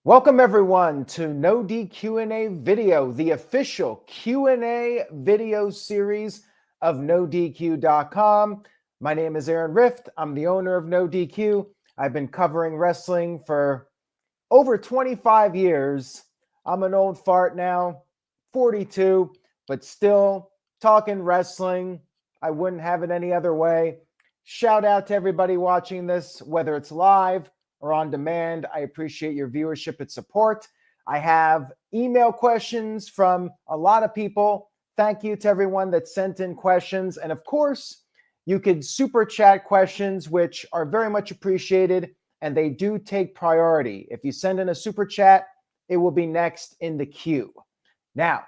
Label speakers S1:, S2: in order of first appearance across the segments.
S1: Welcome everyone to NoDQ&A video, the official Q&A video series of NoDQ.com. My name is Aaron Rift. I'm the owner of NoDQ. I've been covering wrestling for over 25 years. I'm an old fart now, 42, but still talking wrestling. I wouldn't have it any other way. Shout out to everybody watching this, whether it's live or on demand. I appreciate your viewership and support. I have email questions from a lot of people. Thank you to everyone that sent in questions. And of course, you could super chat questions, which are very much appreciated, and they do take priority. If you send in a super chat, it will be next in the queue. Now,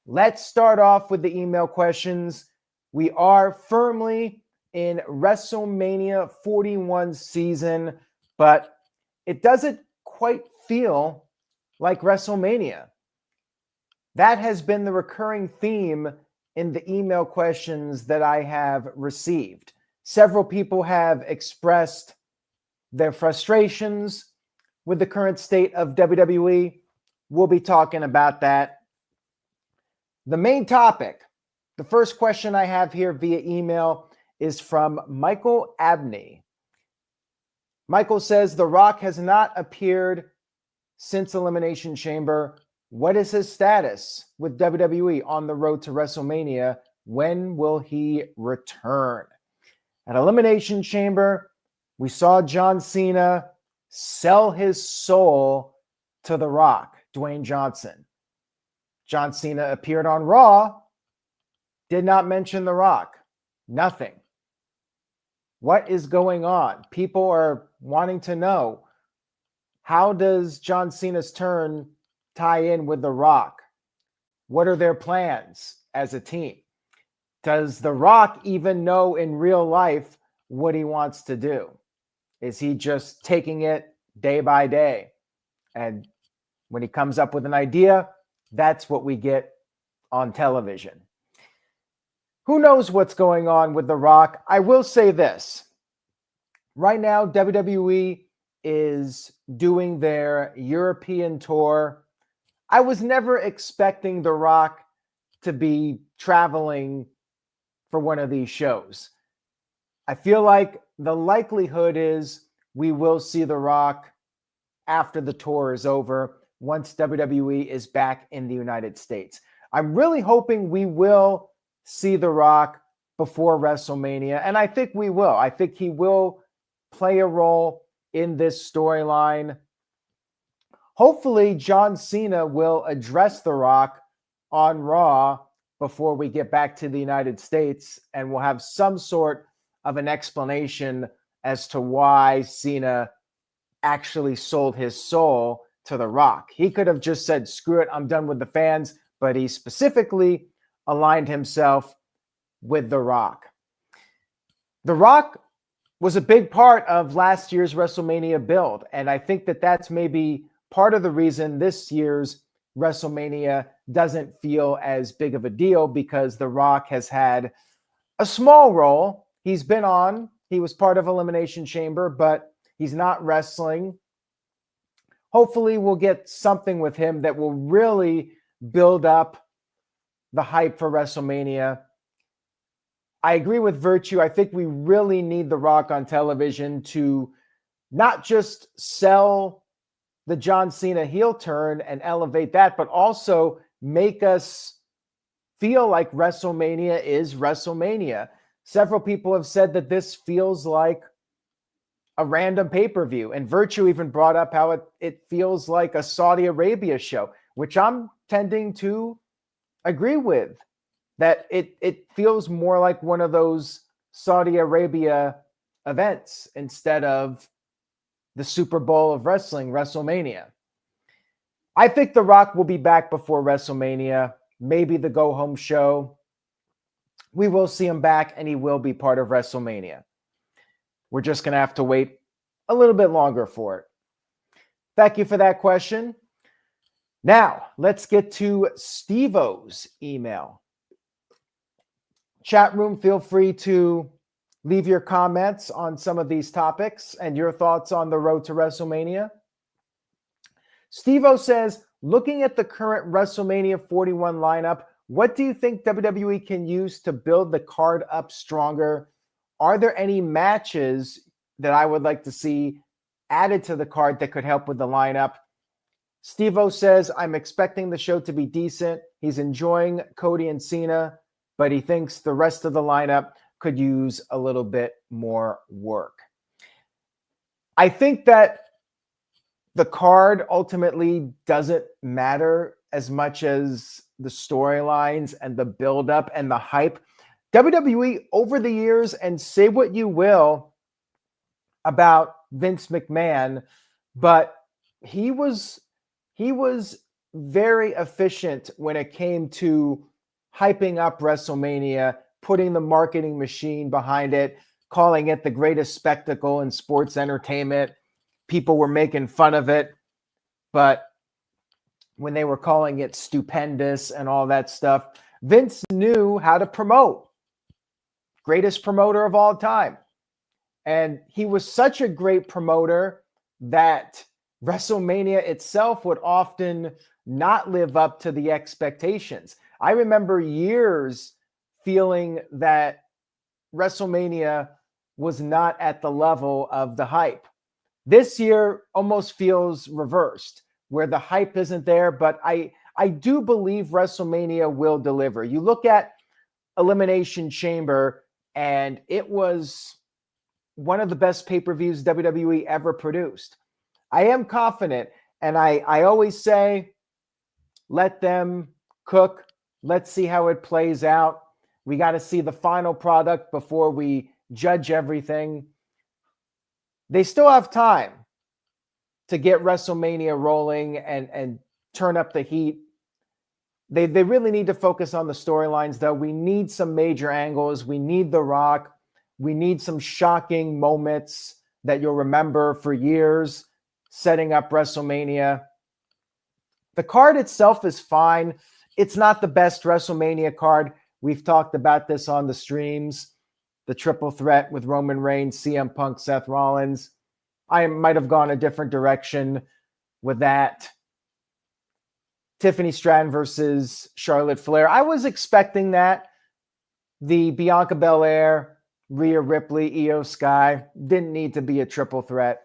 S1: let's start off with the email questions. We are firmly in WrestleMania 41 season, but it doesn't quite feel like WrestleMania. That has been the recurring theme in the email questions that I have received. Several people have expressed their frustrations with the current state of WWE. We'll be talking about that. The main topic, the first question I have here via email is from Michael Abney. Michael says, The Rock has not appeared since Elimination Chamber. What is his status with WWE on the road to WrestleMania? When will he return? At Elimination Chamber, we saw John Cena sell his soul to The Rock, Dwayne Johnson. John Cena appeared on Raw, did not mention The Rock. Nothing. What is going on? People are wanting to know, how does John Cena's turn tie in with The Rock? What are their plans as a team? Does The Rock even know in real life what he wants to do? Is he just taking it day by day? And when he comes up with an idea, that's what we get on television. Who knows what's going on with The Rock? I will say this. Right now, WWE is doing their European tour. I was never expecting The Rock to be traveling for one of these shows. I feel like the likelihood is we will see The Rock after the tour is over, once WWE is back in the United States. I'm really hoping we will see The Rock before WrestleMania, and I think we will. I think he will play a role in this storyline. Hopefully, John Cena will address The Rock on Raw before we get back to the United States, and we'll have some sort of an explanation as to why Cena actually sold his soul to The Rock. He could have just said, screw it, I'm done with the fans, but he specifically aligned himself with The Rock. The Rock was a big part of last year's WrestleMania build, and I think that that's maybe part of the reason this year's WrestleMania doesn't feel as big of a deal, because The Rock has had a small role. He was part of Elimination Chamber, but he's not wrestling. Hopefully we'll get something with him that will really build up the hype for WrestleMania. I agree with Virtue. I think we really need The Rock on television to not just sell the John Cena heel turn and elevate that, but also make us feel like WrestleMania is WrestleMania. Several people have said that this feels like a random pay-per-view, and Virtue even brought up how it feels like a Saudi Arabia show, which I'm tending to agree with. That it feels more like one of those Saudi Arabia events instead of the Super Bowl of wrestling, WrestleMania. I think The Rock will be back before WrestleMania, maybe the go-home show. We will see him back, and he will be part of WrestleMania. We're just going to have to wait a little bit longer for it. Thank you for that question. Now, let's get to Steve-O's email. Chat room, feel free to leave your comments on some of these topics and your thoughts on the road to WrestleMania. Steve-O says, looking at the current WrestleMania 41 lineup, what do you think WWE can use to build the card up stronger? Are there any matches that I would like to see added to the card that could help with the lineup? Steve-O says, I'm expecting the show to be decent. He's enjoying Cody and Cena, but he thinks the rest of the lineup could use a little bit more work. I think that the card ultimately doesn't matter as much as the storylines and the buildup and the hype. WWE over the years, and say what you will about Vince McMahon, but he was very efficient when it came to hyping up WrestleMania, putting the marketing machine behind it, calling it the greatest spectacle in sports entertainment. People were making fun of it, but when they were calling it stupendous and all that stuff, Vince knew how to promote. Greatest promoter of all time. And he was such a great promoter that WrestleMania itself would often not live up to the expectations. I remember years feeling that WrestleMania was not at the level of the hype. This year almost feels reversed, where the hype isn't there, but I do believe WrestleMania will deliver. You look at Elimination Chamber, and it was one of the best pay-per-views WWE ever produced. I am confident, and I always say, let them cook. Let's see how it plays out. We got to see the final product before we judge everything. They still have time to get WrestleMania rolling and turn up the heat. They really need to focus on the storylines, though. We need some major angles. We need The Rock. We need some shocking moments that you'll remember for years setting up WrestleMania. The card itself is fine. It's not the best WrestleMania card. We've talked about this on the streams. The triple threat with Roman Reigns, CM Punk, Seth Rollins. I might have gone a different direction with that. Tiffany Stratton versus Charlotte Flair. I was expecting that. The Bianca Belair, Rhea Ripley, Io Sky didn't need to be a triple threat.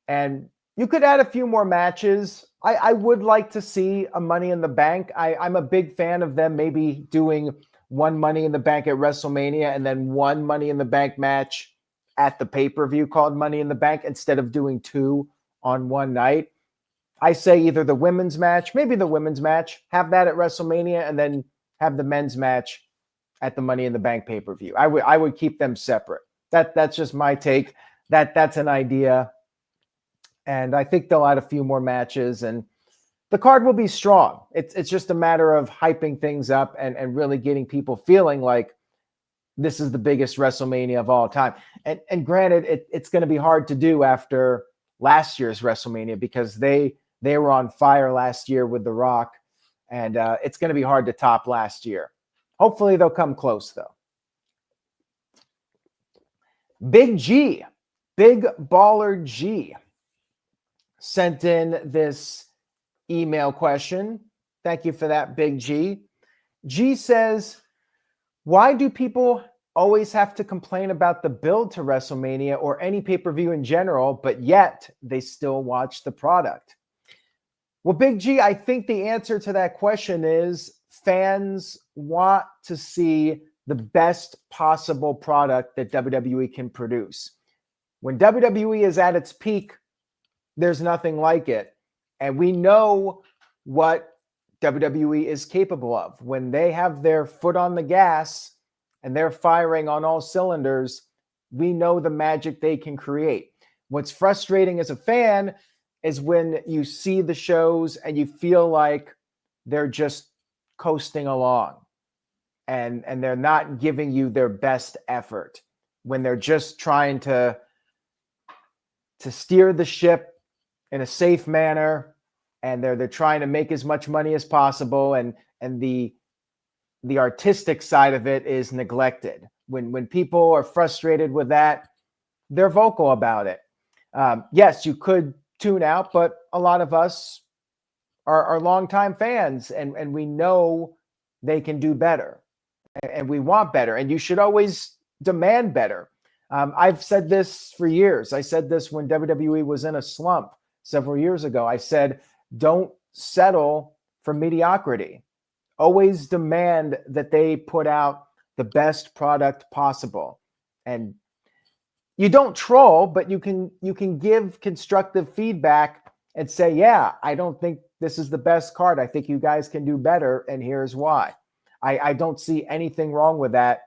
S1: And you could add a few more matches. I would like to see a Money in the Bank. I'm a big fan of them maybe doing one Money in the Bank at WrestleMania and then one Money in the Bank match at the pay-per-view called Money in the Bank instead of doing two on one night. I say either the women's match, maybe the women's match, have that at WrestleMania and then have the men's match at the Money in the Bank pay-per-view. I would keep them separate. That's just my take. That's an idea. And I think they'll add a few more matches and the card will be strong. It's just a matter of hyping things up and really getting people feeling like this is the biggest WrestleMania of all time. And granted, it's going to be hard to do after last year's WrestleMania because they were on fire last year with The Rock, and it's going to be hard to top last year. Hopefully they'll come close, though. Big G, Big Baller G, sent in this email question. Thank you for that, Big G. G says, why do people always have to complain about the build to WrestleMania or any pay-per-view in general, but yet they still watch the product? Well, Big G, I think the answer to that question is fans want to see the best possible product that WWE can produce. When WWE is at its peak, there's nothing like it. And we know what WWE is capable of. When they have their foot on the gas and they're firing on all cylinders, we know the magic they can create. What's frustrating as a fan is when you see the shows and you feel like they're just coasting along and they're not giving you their best effort, when they're just trying to steer the ship in a safe manner, and they're trying to make as much money as possible, and the artistic side of it is neglected. When people are frustrated with that, they're vocal about it. Yes, you could tune out, but a lot of us are longtime fans, and we know they can do better, and we want better, and you should always demand better. I've said this for years. I said this when WWE was in a slump several years ago. I said, don't settle for mediocrity. Always demand that they put out the best product possible. And you don't troll, but you can give constructive feedback and say, yeah, I don't think this is the best card. I think you guys can do better, and here's why. I don't see anything wrong with that,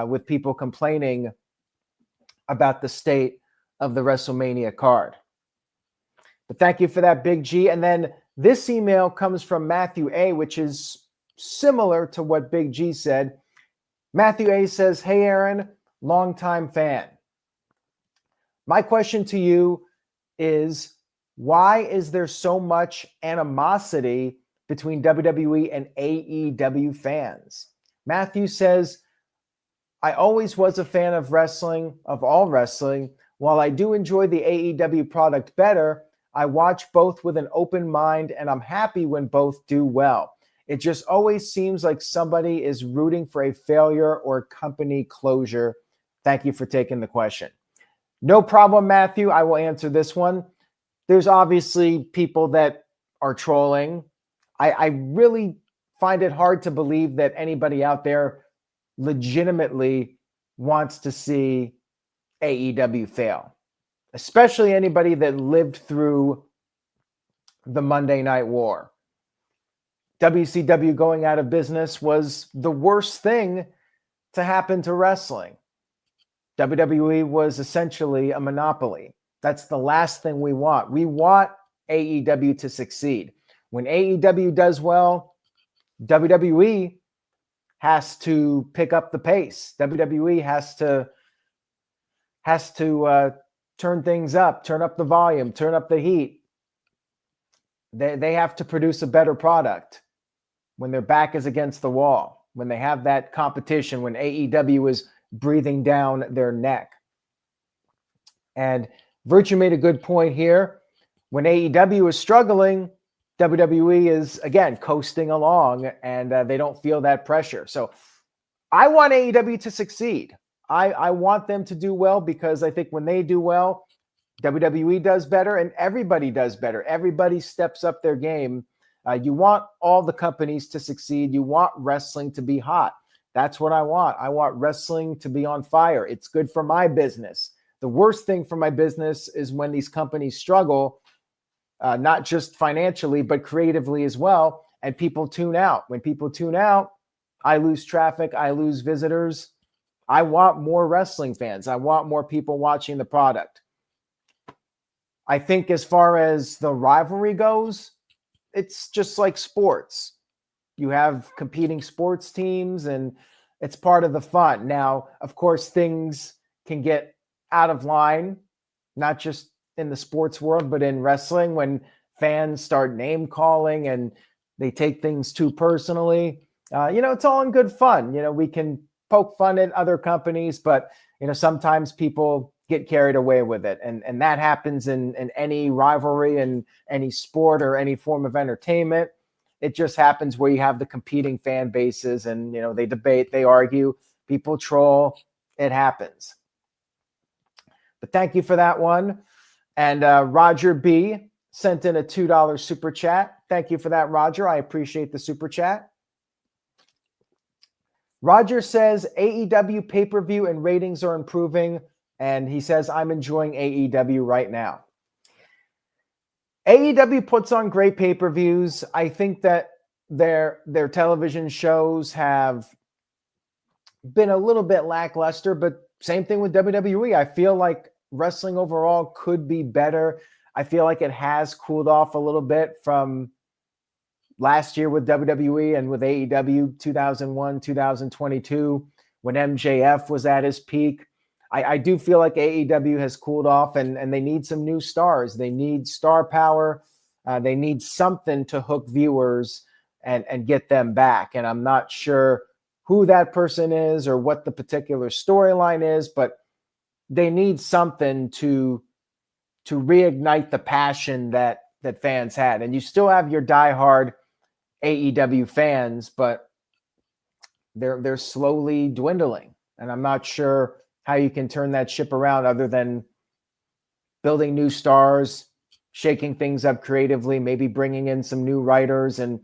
S1: with people complaining about the state of the WrestleMania card. But thank you for that, Big G. And then this email comes from Matthew A., which is similar to what Big G said. Matthew A. says, hey, Aaron, longtime fan. My question to you is, why is there so much animosity between WWE and AEW fans? Matthew says, I always was a fan of wrestling, of all wrestling. While I do enjoy the AEW product better, I watch both with an open mind, and I'm happy when both do well. It just always seems like somebody is rooting for a failure or company closure. Thank you for taking the question. No problem, Matthew. I will answer this one. There's obviously people that are trolling. I really find it hard to believe that anybody out there legitimately wants to see AEW fail, especially anybody that lived through the Monday Night War. WCW going out of business was the worst thing to happen to wrestling. WWE was essentially a monopoly. That's the last thing we want. We want AEW to succeed. When AEW does well, WWE has to pick up the pace. WWE has to turn things up, turn up the volume, turn up the heat. They have to produce a better product when their back is against the wall, when they have that competition, when AEW is breathing down their neck. And Virtue made a good point here. When AEW is struggling, WWE is, again, coasting along, and they don't feel that pressure. So I want AEW to succeed. I want them to do well, because I think when they do well, WWE does better and everybody does better. Everybody steps up their game. You want all the companies to succeed. You want wrestling to be hot. That's what I want. I want wrestling to be on fire. It's good for my business. The worst thing for my business is when these companies struggle, not just financially, but creatively as well, and people tune out. When people tune out, I lose traffic, I lose visitors. I want more wrestling fans. I want more people watching the product. I think as far as the rivalry goes, it's just like sports. You have competing sports teams, and it's part of the fun. Now, of course, things can get out of line, not just in the sports world, but in wrestling, when fans start name calling and they take things too personally. It's all in good fun. We can poke fun at other companies, but sometimes people get carried away with it. And that happens in any rivalry, in any sport or any form of entertainment. It just happens where you have the competing fan bases, and they debate, they argue, people troll. It happens. But thank you for that one. And Roger B sent in a $2 super chat. Thank you for that, Roger. I appreciate the super chat. Roger says AEW pay-per-view and ratings are improving, and he says, I'm enjoying AEW right now. AEW puts on great pay-per-views. I think that their television shows have been a little bit lackluster, but same thing with WWE. I feel like wrestling overall could be better. I feel like it has cooled off a little bit from last year with WWE and with AEW 2001, 2022, when MJF was at his peak. I do feel like AEW has cooled off, and they need some new stars. They need star power. They need something to hook viewers and get them back. And I'm not sure who that person is or what the particular storyline is, but they need something to to reignite the passion that fans had. And you still have your diehard AEW fans, but they're slowly dwindling. And I'm not sure how you can turn that ship around other than building new stars, shaking things up creatively, maybe bringing in some new writers and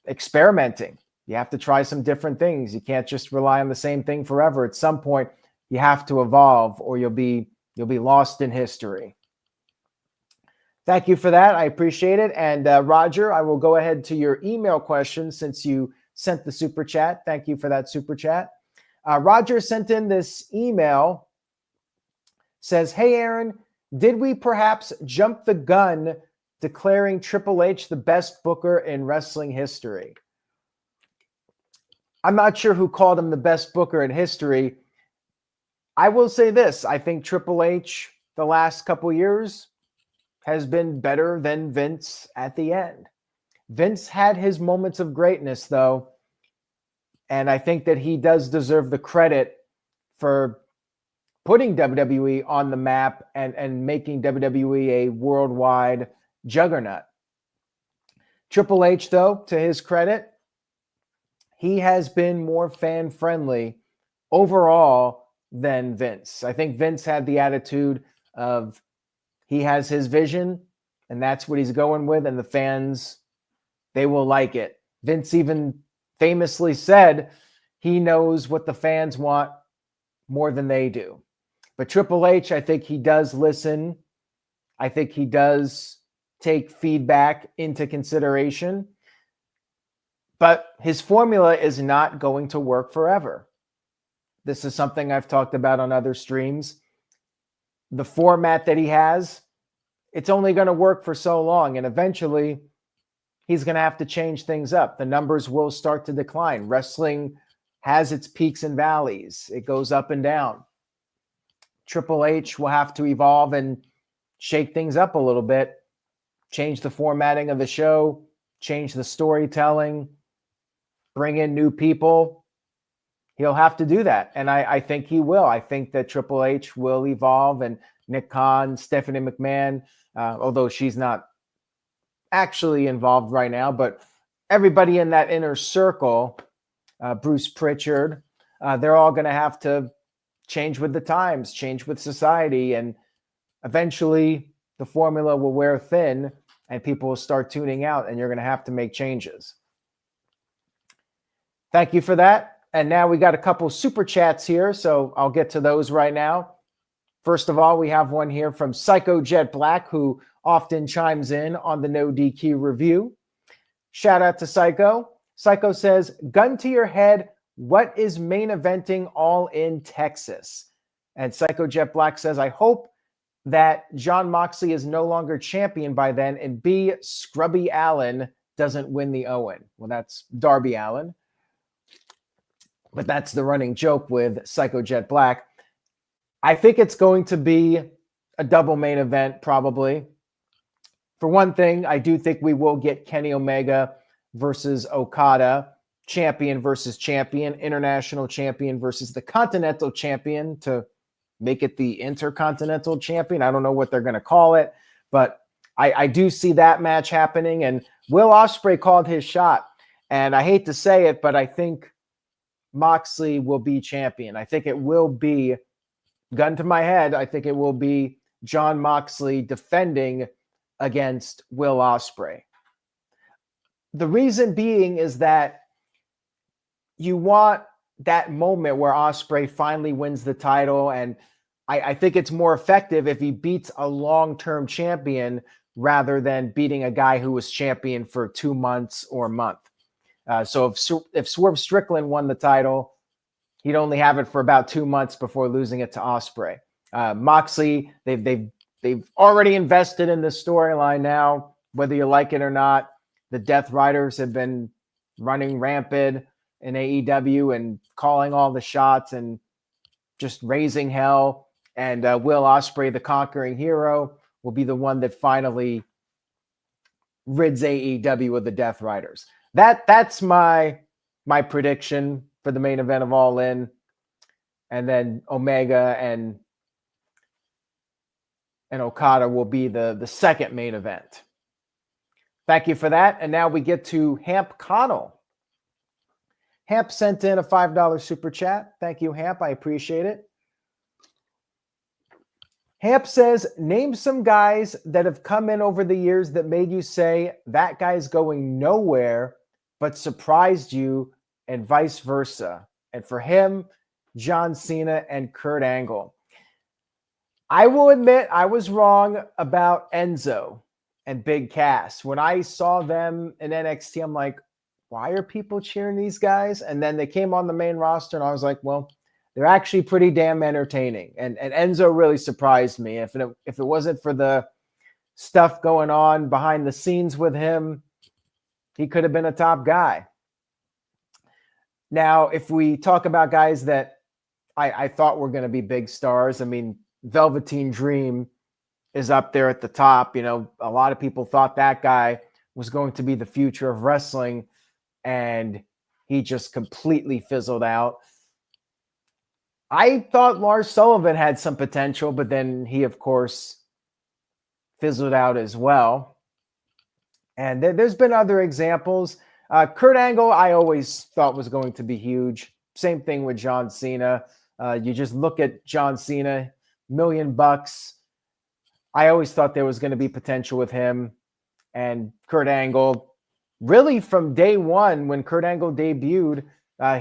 S1: experimenting. You have to try some different things. You can't just rely on the same thing forever. At some point, you have to evolve, or you'll be lost in history. Thank you for that. I appreciate it. And Roger, I will go ahead to your email question since you sent the super chat. Thank you for that super chat. Roger sent in this email, says, "Hey, Aaron, did we perhaps jump the gun declaring Triple H the best booker in wrestling history?" I'm not sure who called him the best booker in history. I will say this. I think Triple H the last couple years has been better than Vince at the end. Vince had his moments of greatness, though, and I think that he does deserve the credit for putting WWE on the map and making WWE a worldwide juggernaut. Triple H, though, to his credit, he has been more fan-friendly overall than Vince. I think Vince had the attitude of he has his vision, and that's what he's going with, and the fans, they will like it. Vince even famously said he knows what the fans want more than they do. But Triple H, I think he does listen. I think he does take feedback into consideration. But his formula is not going to work forever. This is something I've talked about on other streams. The format that he has, it's only going to work for so long. And eventually, he's going to have to change things up. The numbers will start to decline. Wrestling has its peaks and valleys. It goes up and down. Triple H will have to evolve and shake things up a little bit, change the formatting of the show, change the storytelling, bring in new people. He'll have to do that. And I think he will. I think that Triple H will evolve, and Nick Khan, Stephanie McMahon, although she's not actually involved right now, but everybody in that inner circle, Bruce Pritchard, they're all going to have to change with the times, change with society, and eventually the formula will wear thin and people will start tuning out, and you're going to have to make changes. Thank you for that. And now we got a couple super chats here, so I'll get to those right now. First of all, we have one here from Psycho Jet Black, who often chimes in on the No DQ review. Shout out to Psycho. Psycho says, "Gun to your head, what is main eventing All In Texas?" And Psycho Jet Black says, "I hope that Jon Moxley is no longer champion by then, and B, Scrubby Allen doesn't win the Owen." Well, that's Darby Allin. But that's the running joke with Psycho Jet Black. I think it's going to be a double main event, probably. For one thing, I do think we will get Kenny Omega versus Okada, champion versus champion, international champion versus the continental champion to make it the intercontinental champion. I don't know what they're going to call it, but I do see that match happening. And Will Ospreay called his shot. And I hate to say it, but I think Moxley will be champion. I think it will be, gun to my head, I think it will be Jon Moxley defending against Will Ospreay. The reason being is that you want that moment where Ospreay finally wins the title, and I think it's more effective if he beats a long-term champion rather than beating a guy who was champion for 2 months or a month. So if Swerve Strickland won the title, he'd only have it for about 2 months before losing it to Ospreay. Moxley, they've already invested in this storyline now, whether you like it or not. The Death Riders have been running rampant in AEW and calling all the shots and just raising hell. And Will Ospreay, the conquering hero, will be the one that finally rids AEW of the Death Riders. That's my prediction for the main event of All In. And then Omega and and Okada will be the second main event. Thank you for that. And now we get to Hamp Connell. Hamp sent in a $5 super chat. Thank you, Hamp. I appreciate it. Hamp says, name some guys that have come in over the years that made you say that guy's going nowhere, but surprised you, and vice versa. And for him, John Cena and Kurt Angle. I will admit I was wrong about Enzo and Big Cass. When I saw them in NXT, I'm like, why are people cheering these guys? And then they came on the main roster, and I was like, well, they're actually pretty damn entertaining. And Enzo really surprised me. If it wasn't for the stuff going on behind the scenes with him, he could have been a top guy. Now, if we talk about guys that I thought were going to be big stars, I mean, Velveteen Dream is up there at the top. You know, a lot of people thought that guy was going to be the future of wrestling, and he just completely fizzled out. I thought Lars Sullivan had some potential, but then he, of course, fizzled out as well. And there's been other examples. Kurt Angle, I always thought was going to be huge. Same thing with John Cena. You just look at John Cena, $1 million. I always thought there was going to be potential with him. And Kurt Angle, really from day one, when Kurt Angle debuted,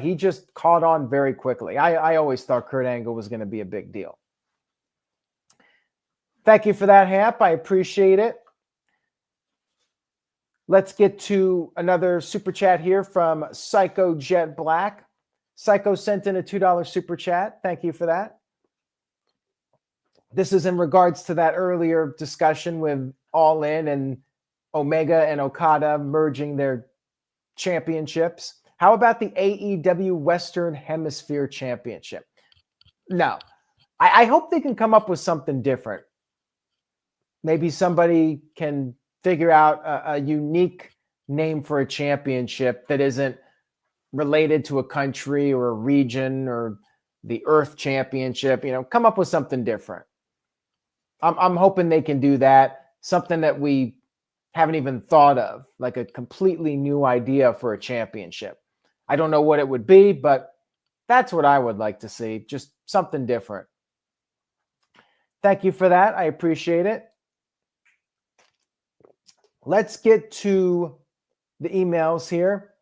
S1: he just caught on very quickly. I always thought Kurt Angle was going to be a big deal. Thank you for that, Hamp. I appreciate it. Let's get to another super chat here from Psycho Jet Black. Psycho sent in a $2 super chat. Thank you for that. This is in regards to that earlier discussion with All In and Omega and Okada merging their championships. How about the AEW Western Hemisphere Championship? No, I hope they can come up with something different. Maybe somebody can figure out a unique name for a championship that isn't related to a country or a region or the Earth Championship. You know, come up with something different. I'm hoping they can do that. Something that we haven't even thought of, like a completely new idea for a championship. I don't know what it would be, but that's what I would like to see. Just something different. Thank you for that. I appreciate it. Let's get to the emails here.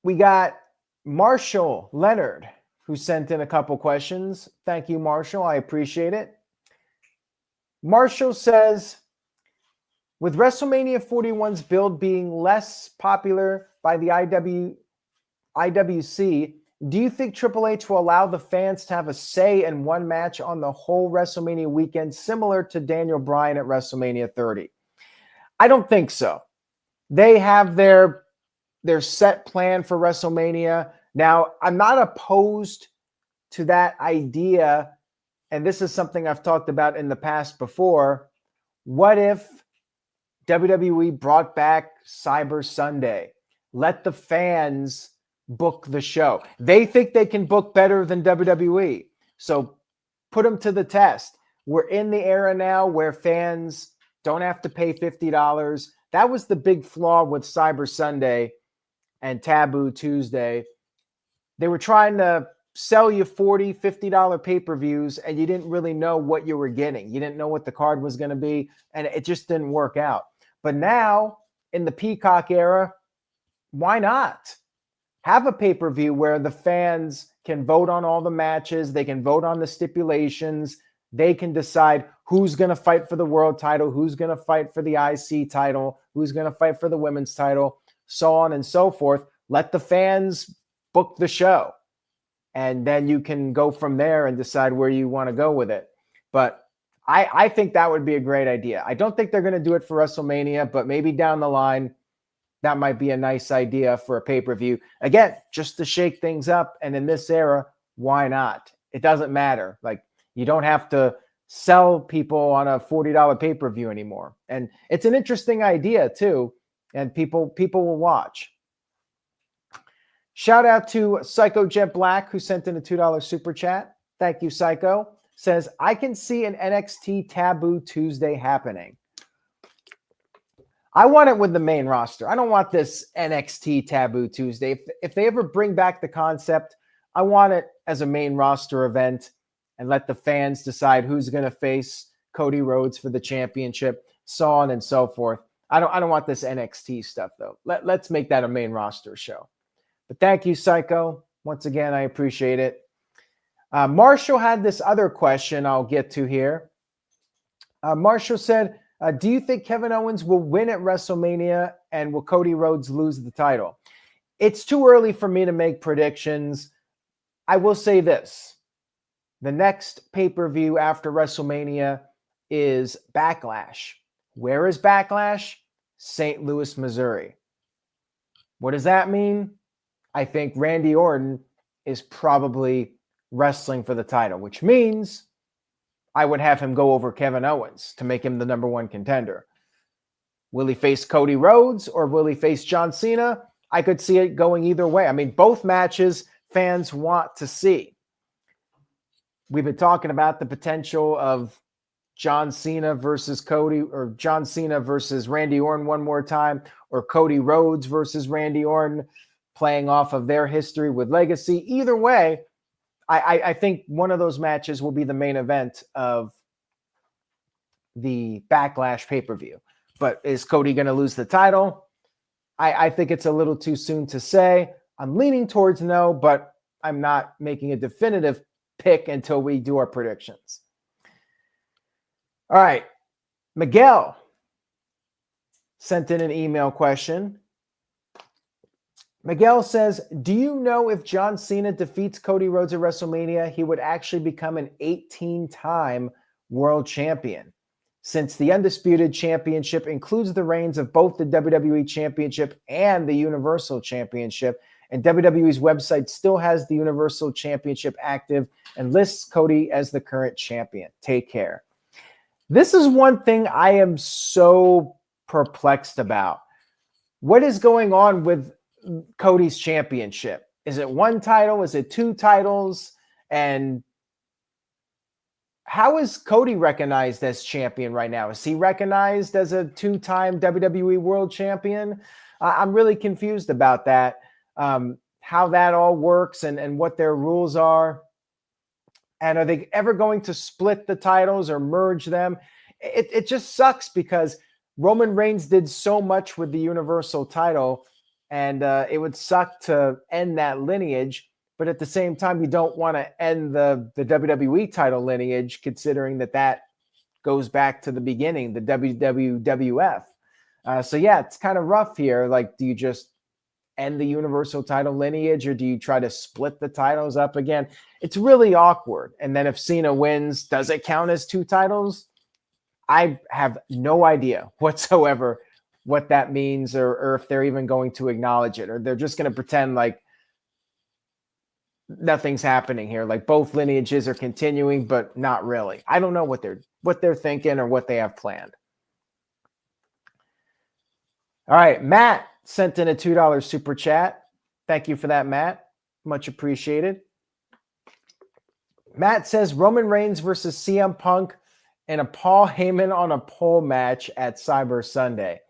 S1: We got Marshall Leonard, who sent in a couple questions. Thank you, Marshall. I appreciate it. Marshall says, with WrestleMania 41's build being less popular by the IWC, do you think Triple H will allow the fans to have a say in one match on the whole WrestleMania weekend, similar to Daniel Bryan at WrestleMania 30? I don't think so. They have their set plan for WrestleMania. Now, I'm not opposed to that idea, and this is something I've talked about in the past before. What if WWE brought back Cyber Sunday? Let the fans book the show. They think they can book better than WWE. So put them to the test. We're in the era now where fans don't have to pay $50. That was the big flaw with Cyber Sunday and Taboo Tuesday. They were trying to sell you $40, $50 pay-per-views, and you didn't really know what you were getting. You didn't know what the card was going to be, and it just didn't work out. But now, in the Peacock era, why not? Have a pay-per-view where the fans can vote on all the matches. They can vote on the stipulations. They can decide who's going to fight for the world title, who's going to fight for the IC title, who's going to fight for the women's title, so on and so forth. Let the fans book the show. And then you can go from there and decide where you want to go with it. But I think that would be a great idea. I don't think they're going to do it for WrestleMania, but maybe down the line, that might be a nice idea for a pay-per-view. Again, just to shake things up. And in this era, why not? It doesn't matter. Like, you don't have to sell people on a $40 pay-per-view anymore. And it's an interesting idea too. And people will watch. Shout out to Psycho Jet Black, who sent in a $2 super chat. thank you, Psycho, says, I can see an NXT Taboo Tuesday happening. I want it with the main roster. I don't want this NXT Taboo Tuesday. If they ever bring back the concept, I want it as a main roster event and let the fans decide who's going to face Cody Rhodes for the championship, so on and so forth. I don't want this NXT stuff, though. Let's make that a main roster show. But thank you, Psycho. Once again, I appreciate it. Marshall had this other question I'll get to here. Marshall said, do you think Kevin Owens will win at WrestleMania, and will Cody Rhodes lose the title? It's too early for me to make predictions. I will say this. The next pay-per-view after WrestleMania is Backlash. Where is Backlash? St. Louis, Missouri. What does that mean? I think Randy Orton is probably wrestling for the title, which means I would have him go over Kevin Owens to make him the number one contender. Will he face Cody Rhodes or will he face John Cena? I could see it going either way. I mean, both matches fans want to see. We've been talking about the potential of John Cena versus Cody, or John Cena versus Randy Orton one more time, or Cody Rhodes versus Randy Orton, playing off of their history with Legacy. Either way, I think one of those matches will be the main event of the Backlash pay-per-view. But is Cody going to lose the title? I think it's a little too soon to say. I'm leaning towards no, but I'm not making a definitive pick until we do our predictions. All right. Miguel sent in an email question. Miguel says, do you know if John Cena defeats Cody Rhodes at WrestleMania, he would actually become an 18-time world champion? Since the Undisputed Championship includes the reigns of both the WWE Championship and the Universal Championship, and WWE's website still has the Universal Championship active and lists Cody as the current champion. Take care. This is one thing I am so perplexed about. What is going on with Cody's championship? Is it one title? Is it two titles? And how is Cody recognized as champion right now? Is he recognized as a two-time WWE World Champion? I'm really confused about that, how that all works and what their rules are. And are they ever going to split the titles or merge them? It just sucks because Roman Reigns did so much with the Universal title, and it would suck to end that lineage. But at the same time, you don't want to end the WWE title lineage, considering that goes back to the beginning, the WWF. So yeah, it's kind of rough here. Like, do you just end the Universal title lineage, or do you try to split the titles up again? It's really awkward. And then if Cena wins, does it count as two titles? I have no idea whatsoever what that means, or if they're even going to acknowledge it, or they're just going to pretend like nothing's happening here. Like both lineages are continuing, but not really. I don't know what they're thinking or what they have planned. All right, Matt sent in a $2 super chat. Thank you for that, Matt. Much appreciated. Matt says Roman Reigns versus CM Punk and a Paul Heyman on a pole match at Cyber Sunday.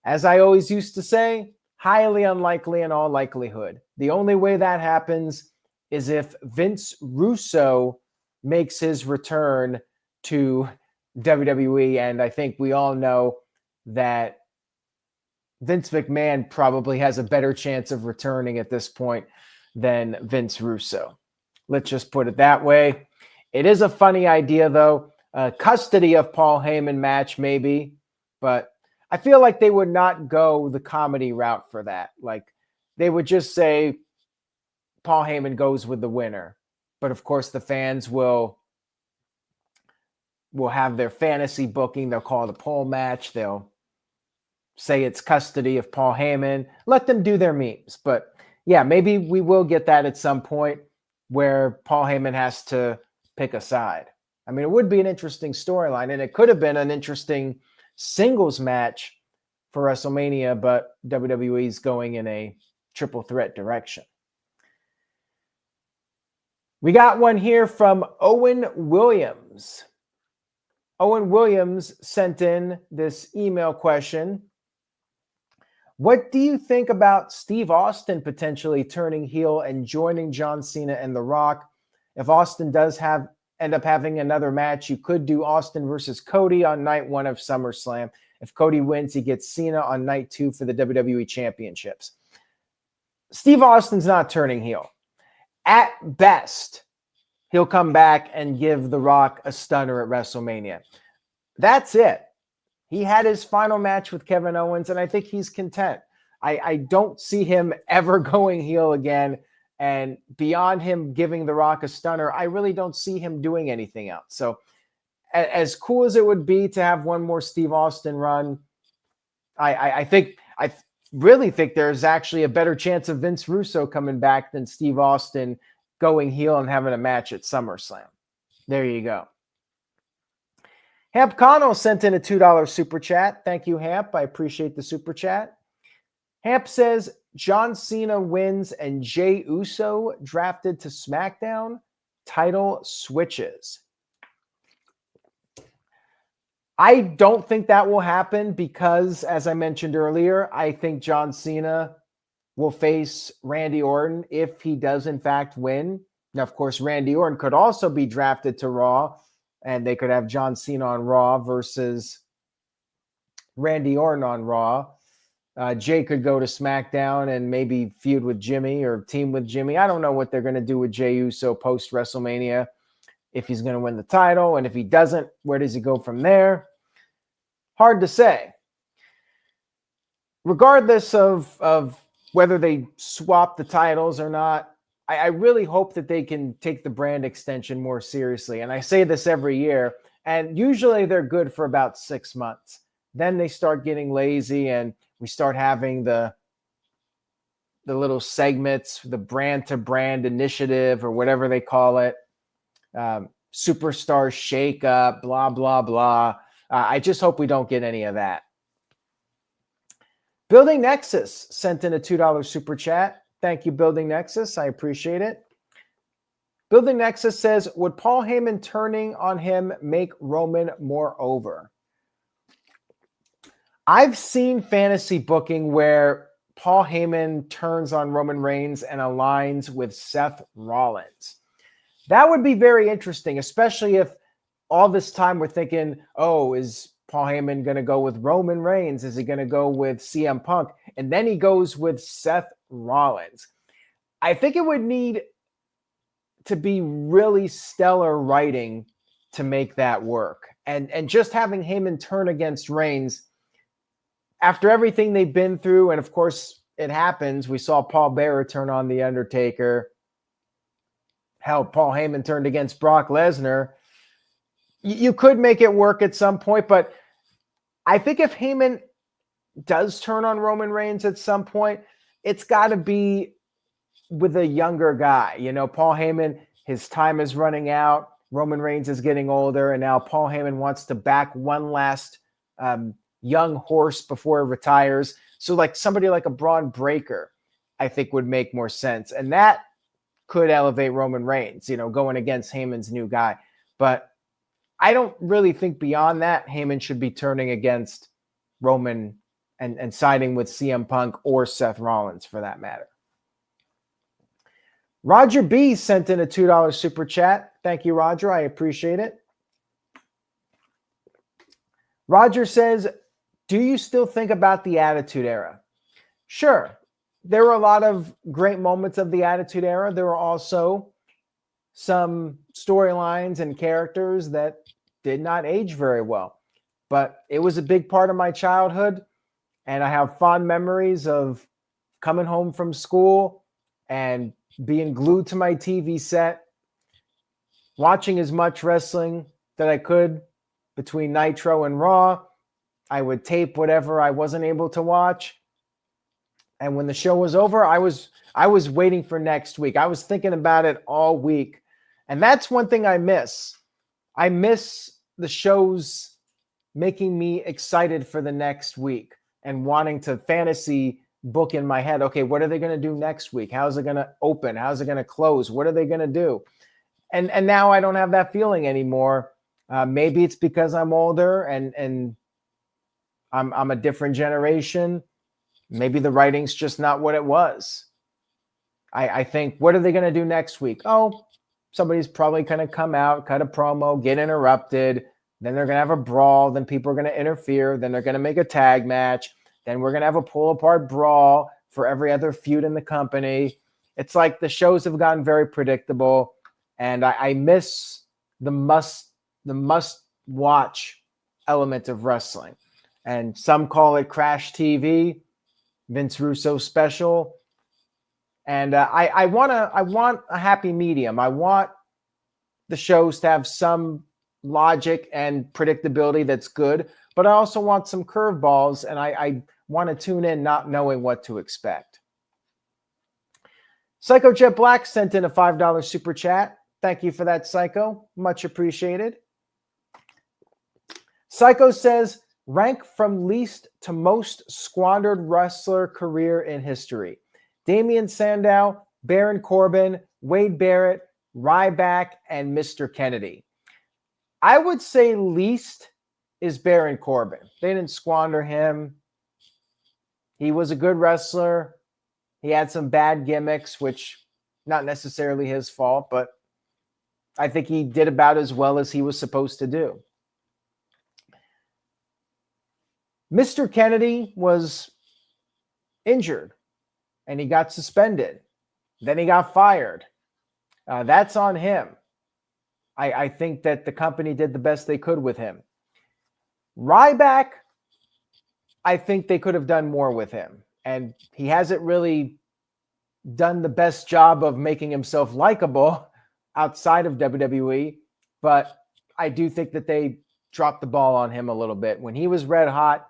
S1: As I always used to say, highly unlikely in all likelihood. The only way that happens is if Vince Russo makes his return to WWE. And I think we all know that Vince McMahon probably has a better chance of returning at this point than Vince Russo. Let's just put it that way. It is a funny idea, though. Custody of Paul Heyman match, maybe. But I feel like they would not go the comedy route for that. Like, they would just say Paul Heyman goes with the winner. But, of course, the fans will have their fantasy booking. They'll call it a pole match. They'll say it's custody of Paul Heyman. Let them do their memes. But, yeah, maybe we will get that at some point where Paul Heyman has to pick a side. I mean, it would be an interesting storyline, and it could have been an interesting singles match for WrestleMania, but WWE's going in a triple threat direction. We got one here from Owen Williams. Owen Williams sent in this email question. What do you think about Steve Austin potentially turning heel and joining John Cena and The Rock? If Austin does end up having another match, you could do Austin versus Cody on night 1 of SummerSlam. If Cody wins, he gets Cena on night 2 for the WWE Championships. Steve Austin's not turning heel. At best, he'll come back and give The Rock a stunner at WrestleMania. That's it. He had his final match with Kevin Owens, and I think he's content. I don't see him ever going heel again. And beyond him giving The Rock a stunner, I really don't see him doing anything else. So as cool as it would be to have one more Steve Austin run, I really think there's actually a better chance of Vince Russo coming back than Steve Austin going heel and having a match at SummerSlam. There you go. Hamp Connell sent in a $2 super chat. Thank you, Hamp. I appreciate the super chat. Hamp says, John Cena wins and Jey Uso drafted to SmackDown. Title switches. I don't think that will happen because, as I mentioned earlier, I think John Cena will face Randy Orton if he does in fact win. Now, of course, Randy Orton could also be drafted to Raw, and they could have John Cena on Raw versus Randy Orton on Raw. Jay could go to SmackDown and maybe feud with Jimmy or team with Jimmy. I don't know what they're going to do with Jey Uso post-WrestleMania, if he's going to win the title. And if he doesn't, where does he go from there? Hard to say. Regardless of whether they swap the titles or not, I really hope that they can take the brand extension more seriously. And I say this every year, and usually they're good for about 6 months. Then they start getting lazy and we start having the little segments, the brand-to-brand initiative or whatever they call it, superstar shake-up, blah, blah, blah. I just hope we don't get any of that. Building Nexus sent in a $2 super chat. Thank you, Building Nexus. I appreciate it. Building Nexus says, would Paul Heyman turning on him make Roman more over? I've seen fantasy booking where Paul Heyman turns on Roman Reigns and aligns with Seth Rollins. That would be very interesting, especially if all this time we're thinking, oh, is Paul Heyman going to go with Roman Reigns? Is he going to go with CM Punk? And then he goes with Seth Rollins. I think it would need to be really stellar writing to make that work. And just having Heyman turn against Reigns, after everything they've been through, and of course it happens, we saw Paul Bearer turn on The Undertaker. Hell, Paul Heyman turned against Brock Lesnar. You could make it work at some point, but I think if Heyman does turn on Roman Reigns at some point, it's got to be with a younger guy. You know, Paul Heyman, his time is running out. Roman Reigns is getting older, and now Paul Heyman wants to back one last young horse before he retires. So like somebody like a Braun Breaker, I think would make more sense. And that could elevate Roman Reigns, you know, going against Heyman's new guy. But I don't really think beyond that, Heyman should be turning against Roman and siding with CM Punk or Seth Rollins for that matter. Roger B sent in a $2 super chat. Thank you, Roger. I appreciate it. Roger says, do you still think about the Attitude Era? Sure. There were a lot of great moments of the Attitude Era. There were also some storylines and characters that did not age very well. But it was a big part of my childhood, and I have fond memories of coming home from school and being glued to my TV set, watching as much wrestling that I could between Nitro and Raw. I would tape whatever I wasn't able to watch. And when the show was over, I was waiting for next week. I was thinking about it all week. And that's one thing I miss. I miss the shows making me excited for the next week and wanting to fantasy book in my head. Okay, what are they going to do next week? How's it going to open? How's it going to close? What are they going to do? And now I don't have that feeling anymore. Maybe it's because I'm older and I'm a different generation. Maybe the writing's just not what it was. I think, what are they going to do next week? Oh, somebody's probably going to come out, cut a promo, get interrupted. Then they're going to have a brawl. Then people are going to interfere. Then they're going to make a tag match. Then we're going to have a pull-apart brawl for every other feud in the company. It's like the shows have gotten very predictable, and I miss the must-watch element of wrestling. And some call it Crash TV, Vince Russo special. And I want a happy medium. I want the shows to have some logic and predictability that's good, but I also want some curveballs, and I want to tune in not knowing what to expect. Psycho Jet Black sent in a $5 super chat. Thank you for that, Psycho. Much appreciated. Psycho says, rank from least to most squandered wrestler career in history. Damian Sandow, Baron Corbin, Wade Barrett, Ryback, and Mr. Kennedy. I would say least is Baron Corbin. They didn't squander him. He was a good wrestler. He had some bad gimmicks, which not necessarily his fault, but I think he did about as well as he was supposed to do. Mr. Kennedy was injured, and he got suspended. Then he got fired. That's on him. I think that the company did the best they could with him. Ryback, I think they could have done more with him. And he hasn't really done the best job of making himself likable outside of WWE. But I do think that they dropped the ball on him a little bit. When he was red hot,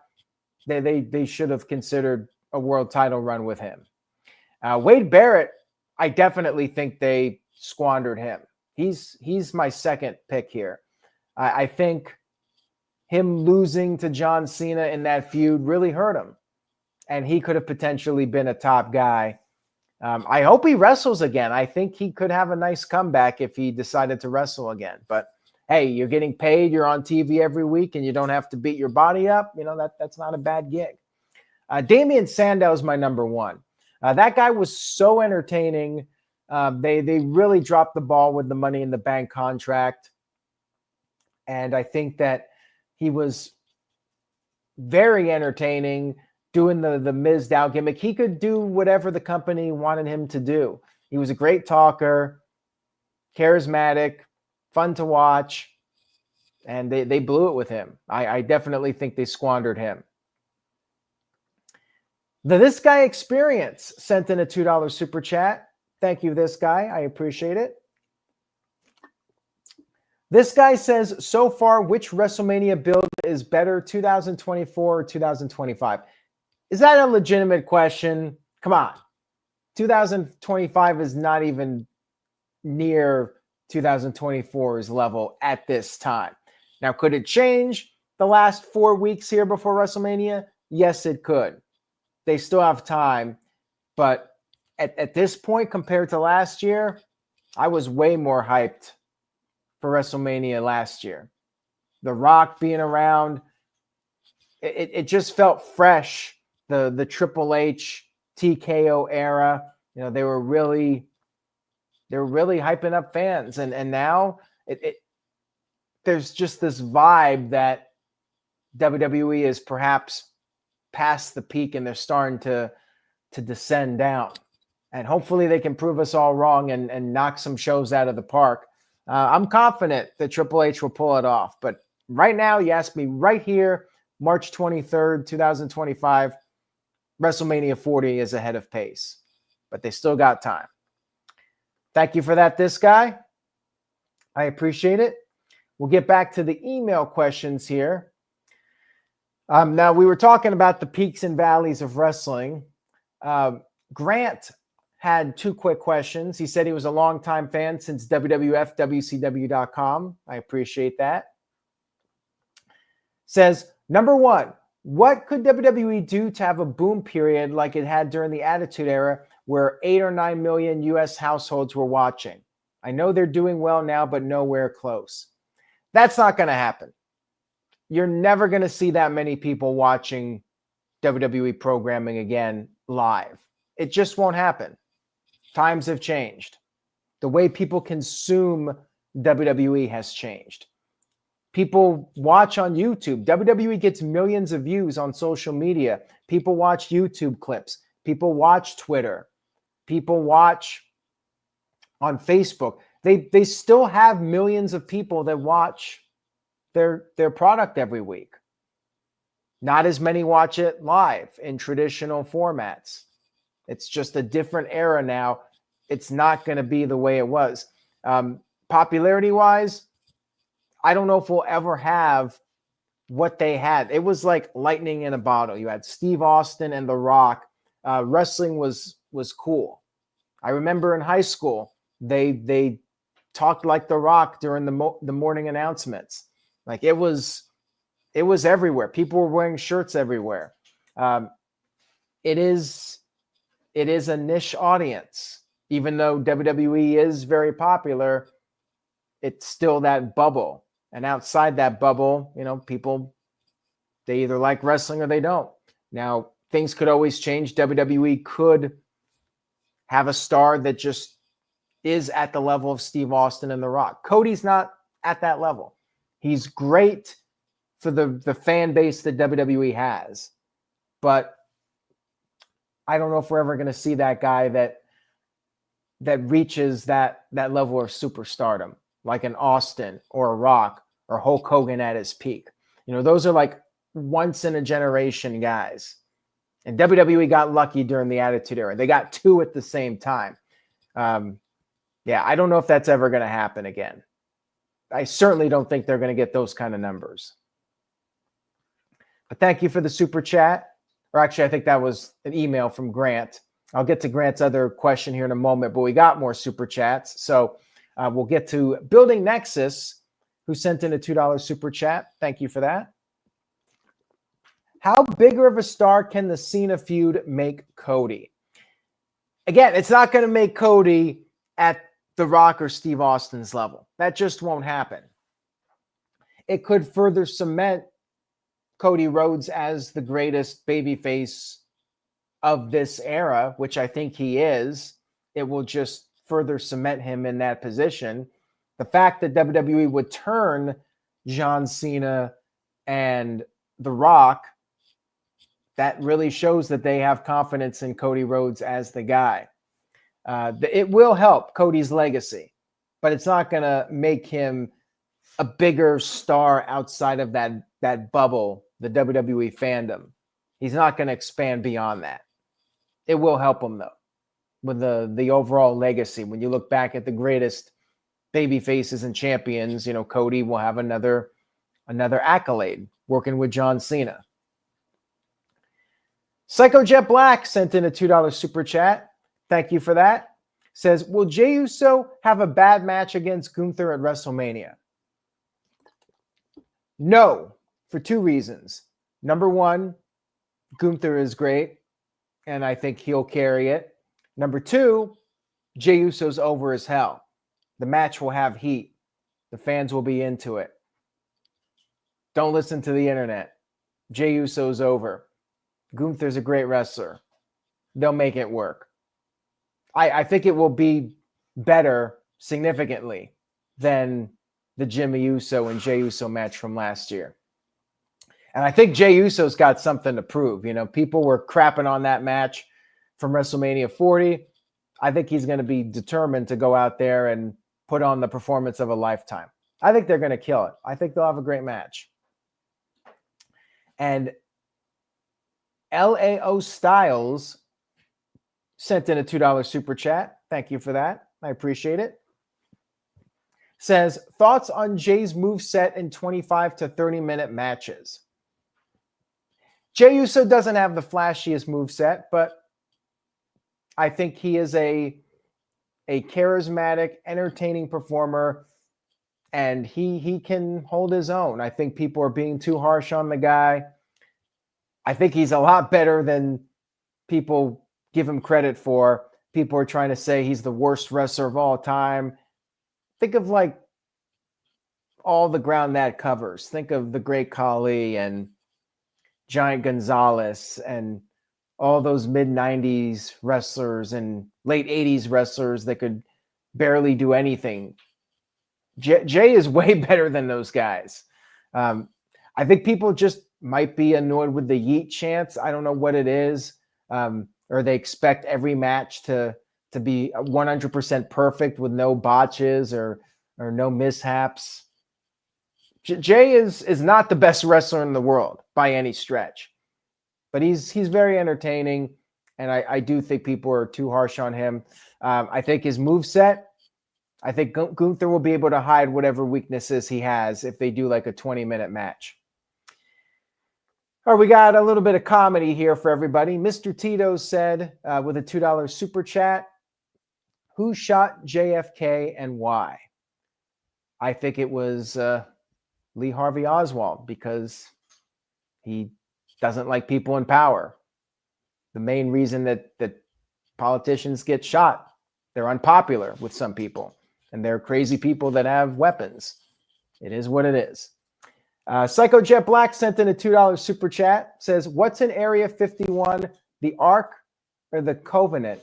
S1: they should have considered a world title run with him. Wade Barrett, I definitely think they squandered him. He's my second pick here. I think him losing to John Cena in that feud really hurt him, and he could have potentially been a top guy. I hope he wrestles again. I think he could have a nice comeback if he decided to wrestle again. But hey, you're getting paid, you're on TV every week, and you don't have to beat your body up. You know, that's not a bad gig. Damian Sandow is my number one. That guy was so entertaining. They really dropped the ball with the Money in the Bank contract. And I think that he was very entertaining doing the Mizdow gimmick. He could do whatever the company wanted him to do. He was a great talker, charismatic, fun to watch, and they blew it with him. I definitely think they squandered him. This Guy Experience sent in a $2 super chat. Thank you, this guy. I appreciate it. This guy says, so far, which WrestleMania build is better, 2024 or 2025? Is that a legitimate question? Come on. 2025 is not even near 2024's level at this time. Now, could it change the last 4 weeks here before WrestleMania? Yes, it could. They still have time, but at this point, compared to last year, I was way more hyped for WrestleMania last year. The Rock being around, it just felt fresh. The Triple H TKO era, you know, they were really hyping up fans, and now there's just this vibe that WWE is perhaps past the peak and they're starting to descend down. And hopefully they can prove us all wrong and knock some shows out of the park. I'm confident that Triple H will pull it off. But right now, you ask me right here, March 23rd, 2025, WrestleMania 40 is ahead of pace. But they still got time. Thank you for that, this guy. I appreciate it. We'll get back to the email questions here. Now, we were talking about the peaks and valleys of wrestling. Grant had two quick questions. He said he was a longtime fan since WWF, WCW.com. I appreciate that. Says, number one, What could WWE do to have a boom period like it had during the Attitude Era where 8 or 9 million US households were watching? I know they're doing well now, but nowhere close. That's not going to happen. You're never going to see that many people watching WWE programming again live. It just won't happen. Times have changed. The way people consume WWE has changed. People watch on YouTube. WWE gets millions of views on social media. People watch YouTube clips. People watch Twitter. People watch on Facebook. They still have millions of people that watch their product every week. Not as many watch it live in traditional formats. It's just a different era now. It's not going to be the way it was. Popularity-wise, I don't know if we'll ever have what they had. It was like lightning in a bottle. You had Steve Austin and The Rock. Wrestling was cool. I remember in high school, they talked like The Rock during the morning announcements. Like it was everywhere. People were wearing shirts everywhere. It is a niche audience. Even though WWE is very popular, it's still that bubble. And outside that bubble, people, they either like wrestling or they don't. Now, things could always change. WWE could have a star that just is at the level of Steve Austin and The Rock. Cody's not at that level. He's great for the fan base that WWE has. But I don't know if we're ever going to see that guy that reaches that level of superstardom, like an Austin or a Rock or Hulk Hogan at his peak. Those are like once in a generation guys. And WWE got lucky during the Attitude Era. They got two at the same time. I don't know if that's ever going to happen again. I certainly don't think they're going to get those kind of numbers. But thank you for the super chat. Or actually, I think that was an email from Grant. I'll get to Grant's other question here in a moment, but we got more super chats. So we'll get to Building Nexus, who sent in a $2 super chat. Thank you for that. How bigger of a star can the Cena feud make Cody? Again, it's not going to make Cody at The Rock or Steve Austin's level. That just won't happen. It could further cement Cody Rhodes as the greatest babyface of this era, which I think he is. It will just further cement him in that position. The fact that WWE would turn John Cena and The Rock, that really shows that they have confidence in Cody Rhodes as the guy. It will help Cody's legacy, but it's not going to make him a bigger star outside of that bubble, the WWE fandom. He's not going to expand beyond that. It will help him, though, with the overall legacy. When you look back at the greatest baby faces and champions, Cody will have another accolade working with John Cena. Psycho Jet Black sent in a $2 super chat. Thank you for that. Says, will Jey Uso have a bad match against Gunther at WrestleMania? No, for two reasons. Number one, Gunther is great, and I think he'll carry it. Number two, Jey Uso's over as hell. The match will have heat. The fans will be into it. Don't listen to the internet. Jey Uso's over. Gunther's a great wrestler. They'll make it work. I think it will be better significantly than the Jimmy Uso and Jey Uso match from last year. And I think Jey Uso's got something to prove. People were crapping on that match from WrestleMania 40. I think he's going to be determined to go out there and put on the performance of a lifetime. I think they're going to kill it. I think they'll have a great match. And LAO Styles sent in a $2 super chat. Thank you for that. I appreciate it. Says, thoughts on Jay's moveset in 25 to 30-minute matches? Jey Uso doesn't have the flashiest moveset, but I think he is a charismatic, entertaining performer, and he can hold his own. I think people are being too harsh on the guy. I think he's a lot better than people give him credit for. People are trying to say he's the worst wrestler of all time. Think of like all the ground that covers. Think of the Great Khali and Giant Gonzalez and all those mid-90s wrestlers and late 80s wrestlers that could barely do anything. Jey is way better than those guys. I think people just might be annoyed with the yeet chants. I don't know what it is. Or they expect every match to be 100% perfect with no botches or no mishaps. Jey is not the best wrestler in the world by any stretch, but he's very entertaining, and I do think people are too harsh on him. I think his moveset, I think Gunther will be able to hide whatever weaknesses he has if they do like a 20-minute match. All right, we got a little bit of comedy here for everybody. Mr. Tito said with a $2 super chat, who shot JFK and why? I think it was Lee Harvey Oswald, because he doesn't like people in power. The main reason that politicians get shot, they're unpopular with some people, and they're crazy people that have weapons. It is what it is. Psycho Jet Black sent in a $2 super chat, says, what's in Area 51, the Ark or the Covenant?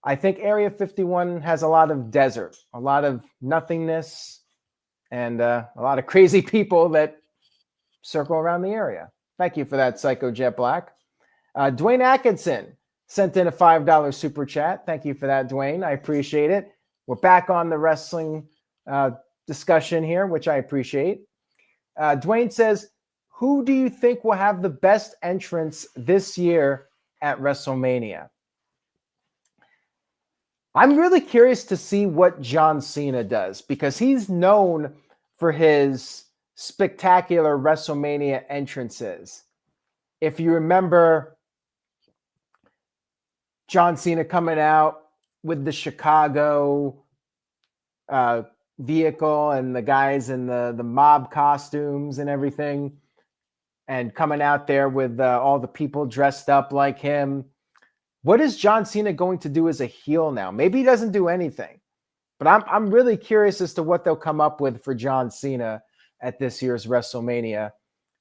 S1: I think Area 51 has a lot of desert, a lot of nothingness, and a lot of crazy people that circle around the area. Thank you for that, Psycho Jet Black. Dwayne Atkinson sent in a $5 super chat. Thank you for that, Dwayne. I appreciate it. We're back on the wrestling discussion here, which I appreciate. Dwayne says, who do you think will have the best entrance this year at WrestleMania? I'm really curious to see what John Cena does, because he's known for his spectacular WrestleMania entrances. If you remember John Cena coming out with the Chicago vehicle and the guys in the mob costumes and everything, and coming out there with all the people dressed up like him. What is John Cena going to do as a heel now? Maybe he doesn't do anything, but I'm really curious as to what they'll come up with for John Cena at this year's WrestleMania.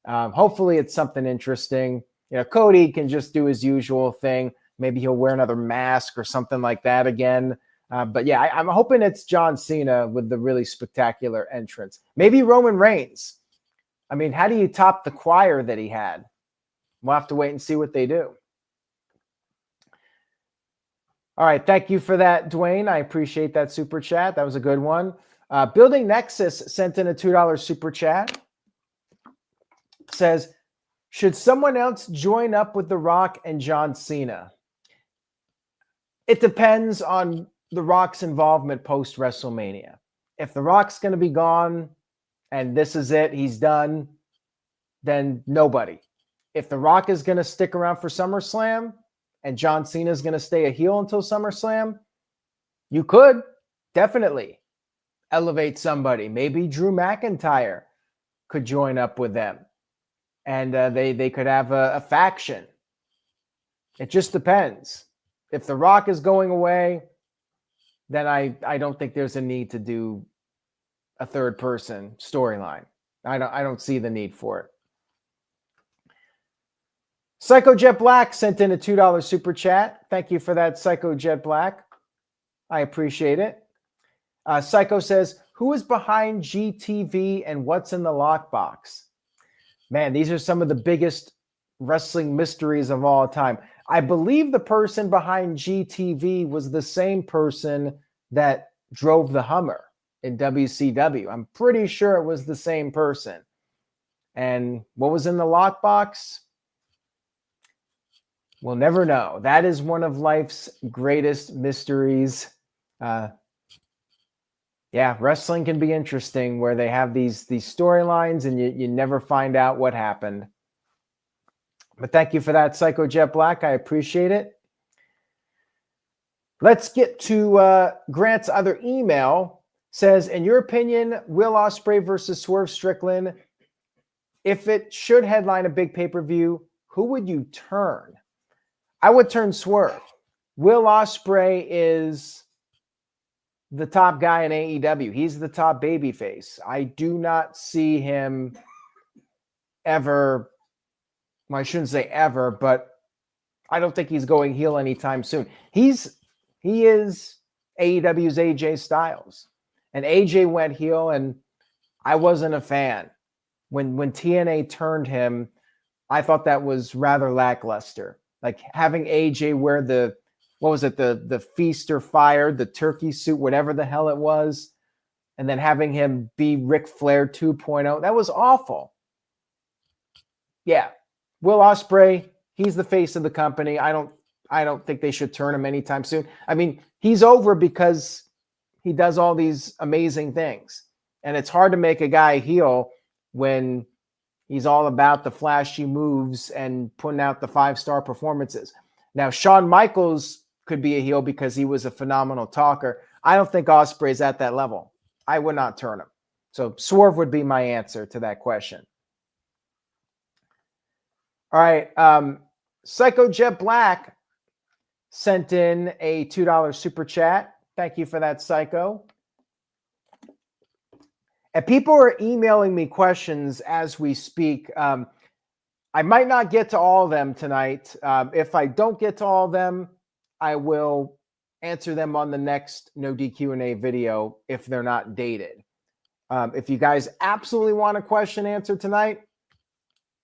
S1: Hopefully it's something interesting. You know, Cody can just do his usual thing. Maybe he'll wear another mask or something like that again. But yeah, I'm hoping it's John Cena with the really spectacular entrance. Maybe Roman Reigns. I mean, how do you top the choir that he had? We'll have to wait and see what they do. All right, thank you for that, Dwayne. I appreciate that super chat. That was a good one. Building Nexus sent in a $2 super chat. Says, should someone else join up with The Rock and John Cena? It depends on The Rock's involvement post-WrestleMania. If The Rock's going to be gone and this is it, he's done, then nobody. If The Rock is going to stick around for SummerSlam and John Cena is going to stay a heel until SummerSlam, you could definitely elevate somebody. Maybe Drew McIntyre could join up with them, and they could have a faction. It just depends. If The Rock is going away, then I don't think there's a need to do a third person storyline. I don't see the need for it. Psycho Jet Black sent in a $2 super chat. Thank you for that, Psycho Jet Black. I appreciate it. Psycho says, who is behind GTV and what's in the lockbox? Man, these are some of the biggest wrestling mysteries of all time. I believe the person behind GTV was the same person that drove the Hummer in WCW. I'm pretty sure it was the same person. And what was in the lockbox? We'll never know. That is one of life's greatest mysteries. Yeah, wrestling can be interesting where they have these storylines and you never find out what happened. But thank you for that, Psycho Jet Black. I appreciate it. Let's get to Grant's other email. Says, in your opinion, Will Ospreay versus Swerve Strickland, if it should headline a big pay-per-view, who would you turn? I would turn Swerve. Will Ospreay is the top guy in AEW. He's the top babyface. I do not see him ever, well, I shouldn't say ever, but I don't think he's going heel anytime soon. He is AEW's AJ Styles. And AJ went heel, and I wasn't a fan. When TNA turned him, I thought that was rather lackluster. Like having AJ wear the Feast or Fire, the turkey suit, whatever the hell it was, and then having him be Ric Flair 2.0, that was awful. Yeah, Will Ospreay, he's the face of the company. I don't think they should turn him anytime soon. I mean, he's over because he does all these amazing things. And it's hard to make a guy heel when he's all about the flashy moves and putting out the 5-star performances. Now, Shawn Michaels could be a heel because he was a phenomenal talker. I don't think Ospreay's at that level. I would not turn him. So Swerve would be my answer to that question. All right. Psycho Jet Black sent in a $2 super chat. Thank you for that, Psycho. And people are emailing me questions as we speak. I might not get to all of them tonight. If I don't get to all of them, I will answer them on the next NoDQ&A video if they're not dated. If you guys absolutely want a question answered tonight,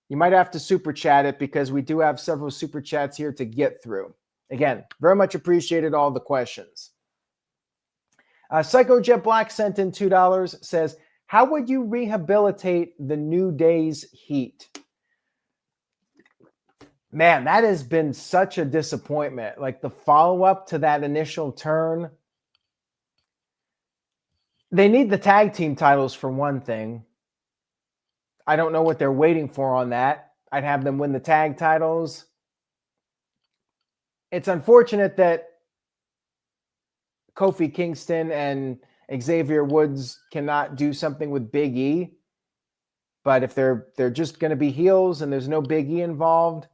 S1: you might have to super chat it because we do have several super chats here to get through. Again, very much appreciated all the questions. Psycho Jet Black sent in $2, says, how would you rehabilitate the New Day's heat? Man, that has been such a disappointment. Like the follow-up to that initial turn. They need the tag team titles for one thing. I don't know what they're waiting for on that. I'd have them win the tag titles. It's unfortunate that Kofi Kingston and Xavier Woods cannot do something with Big E. But if they're just going to be heels and there's no Big E involved,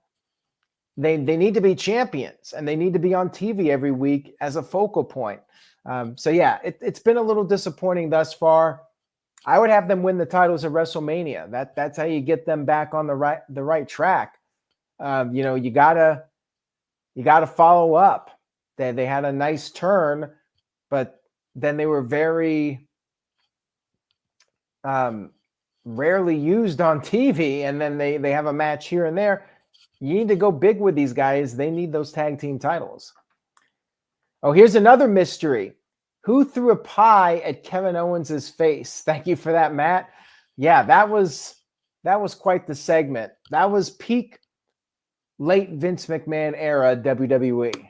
S1: they need to be champions and they need to be on TV every week as a focal point. So yeah, it's been a little disappointing thus far. I would have them win the titles at WrestleMania. That's how you get them back on the right track. You gotta follow up. They had a nice turn, but then they were very rarely used on TV, and then they have a match here and there. You need to go big with these guys. They need those tag team titles. Oh, here's another mystery. Who threw a pie at Kevin Owens' face? Thank you for that, Matt. Yeah, that was quite the segment. That was peak late Vince McMahon era WWE.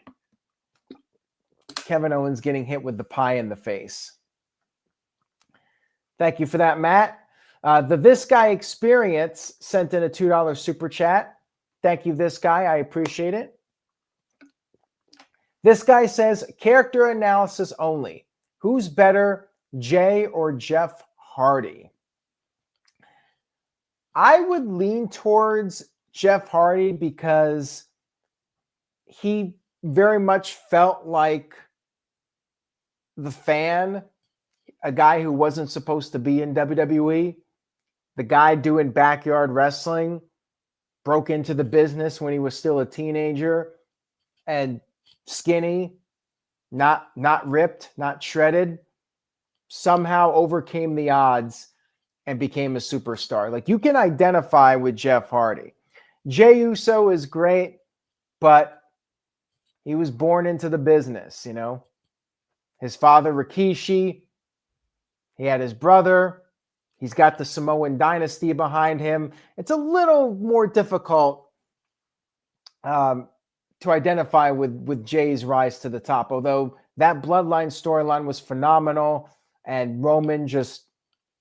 S1: Kevin Owens getting hit with the pie in the face. Thank you for that, Matt. This Guy Experience sent in a $2 super chat. Thank you, This Guy. I appreciate it. This guy says, character analysis only. Who's better, Jey or Jeff Hardy? I would lean towards Jeff Hardy because he very much felt like the fan, a guy who wasn't supposed to be in WWE, the guy doing backyard wrestling, broke into the business when he was still a teenager and skinny, not ripped, not shredded, somehow overcame the odds and became a superstar. Like, you can identify with Jeff Hardy. Jey Uso is great, but he was born into the business, you know. His father, Rikishi, he had his brother. He's got the Samoan dynasty behind him. It's a little more difficult to identify with Jay's rise to the top, although that Bloodline storyline was phenomenal, and Roman just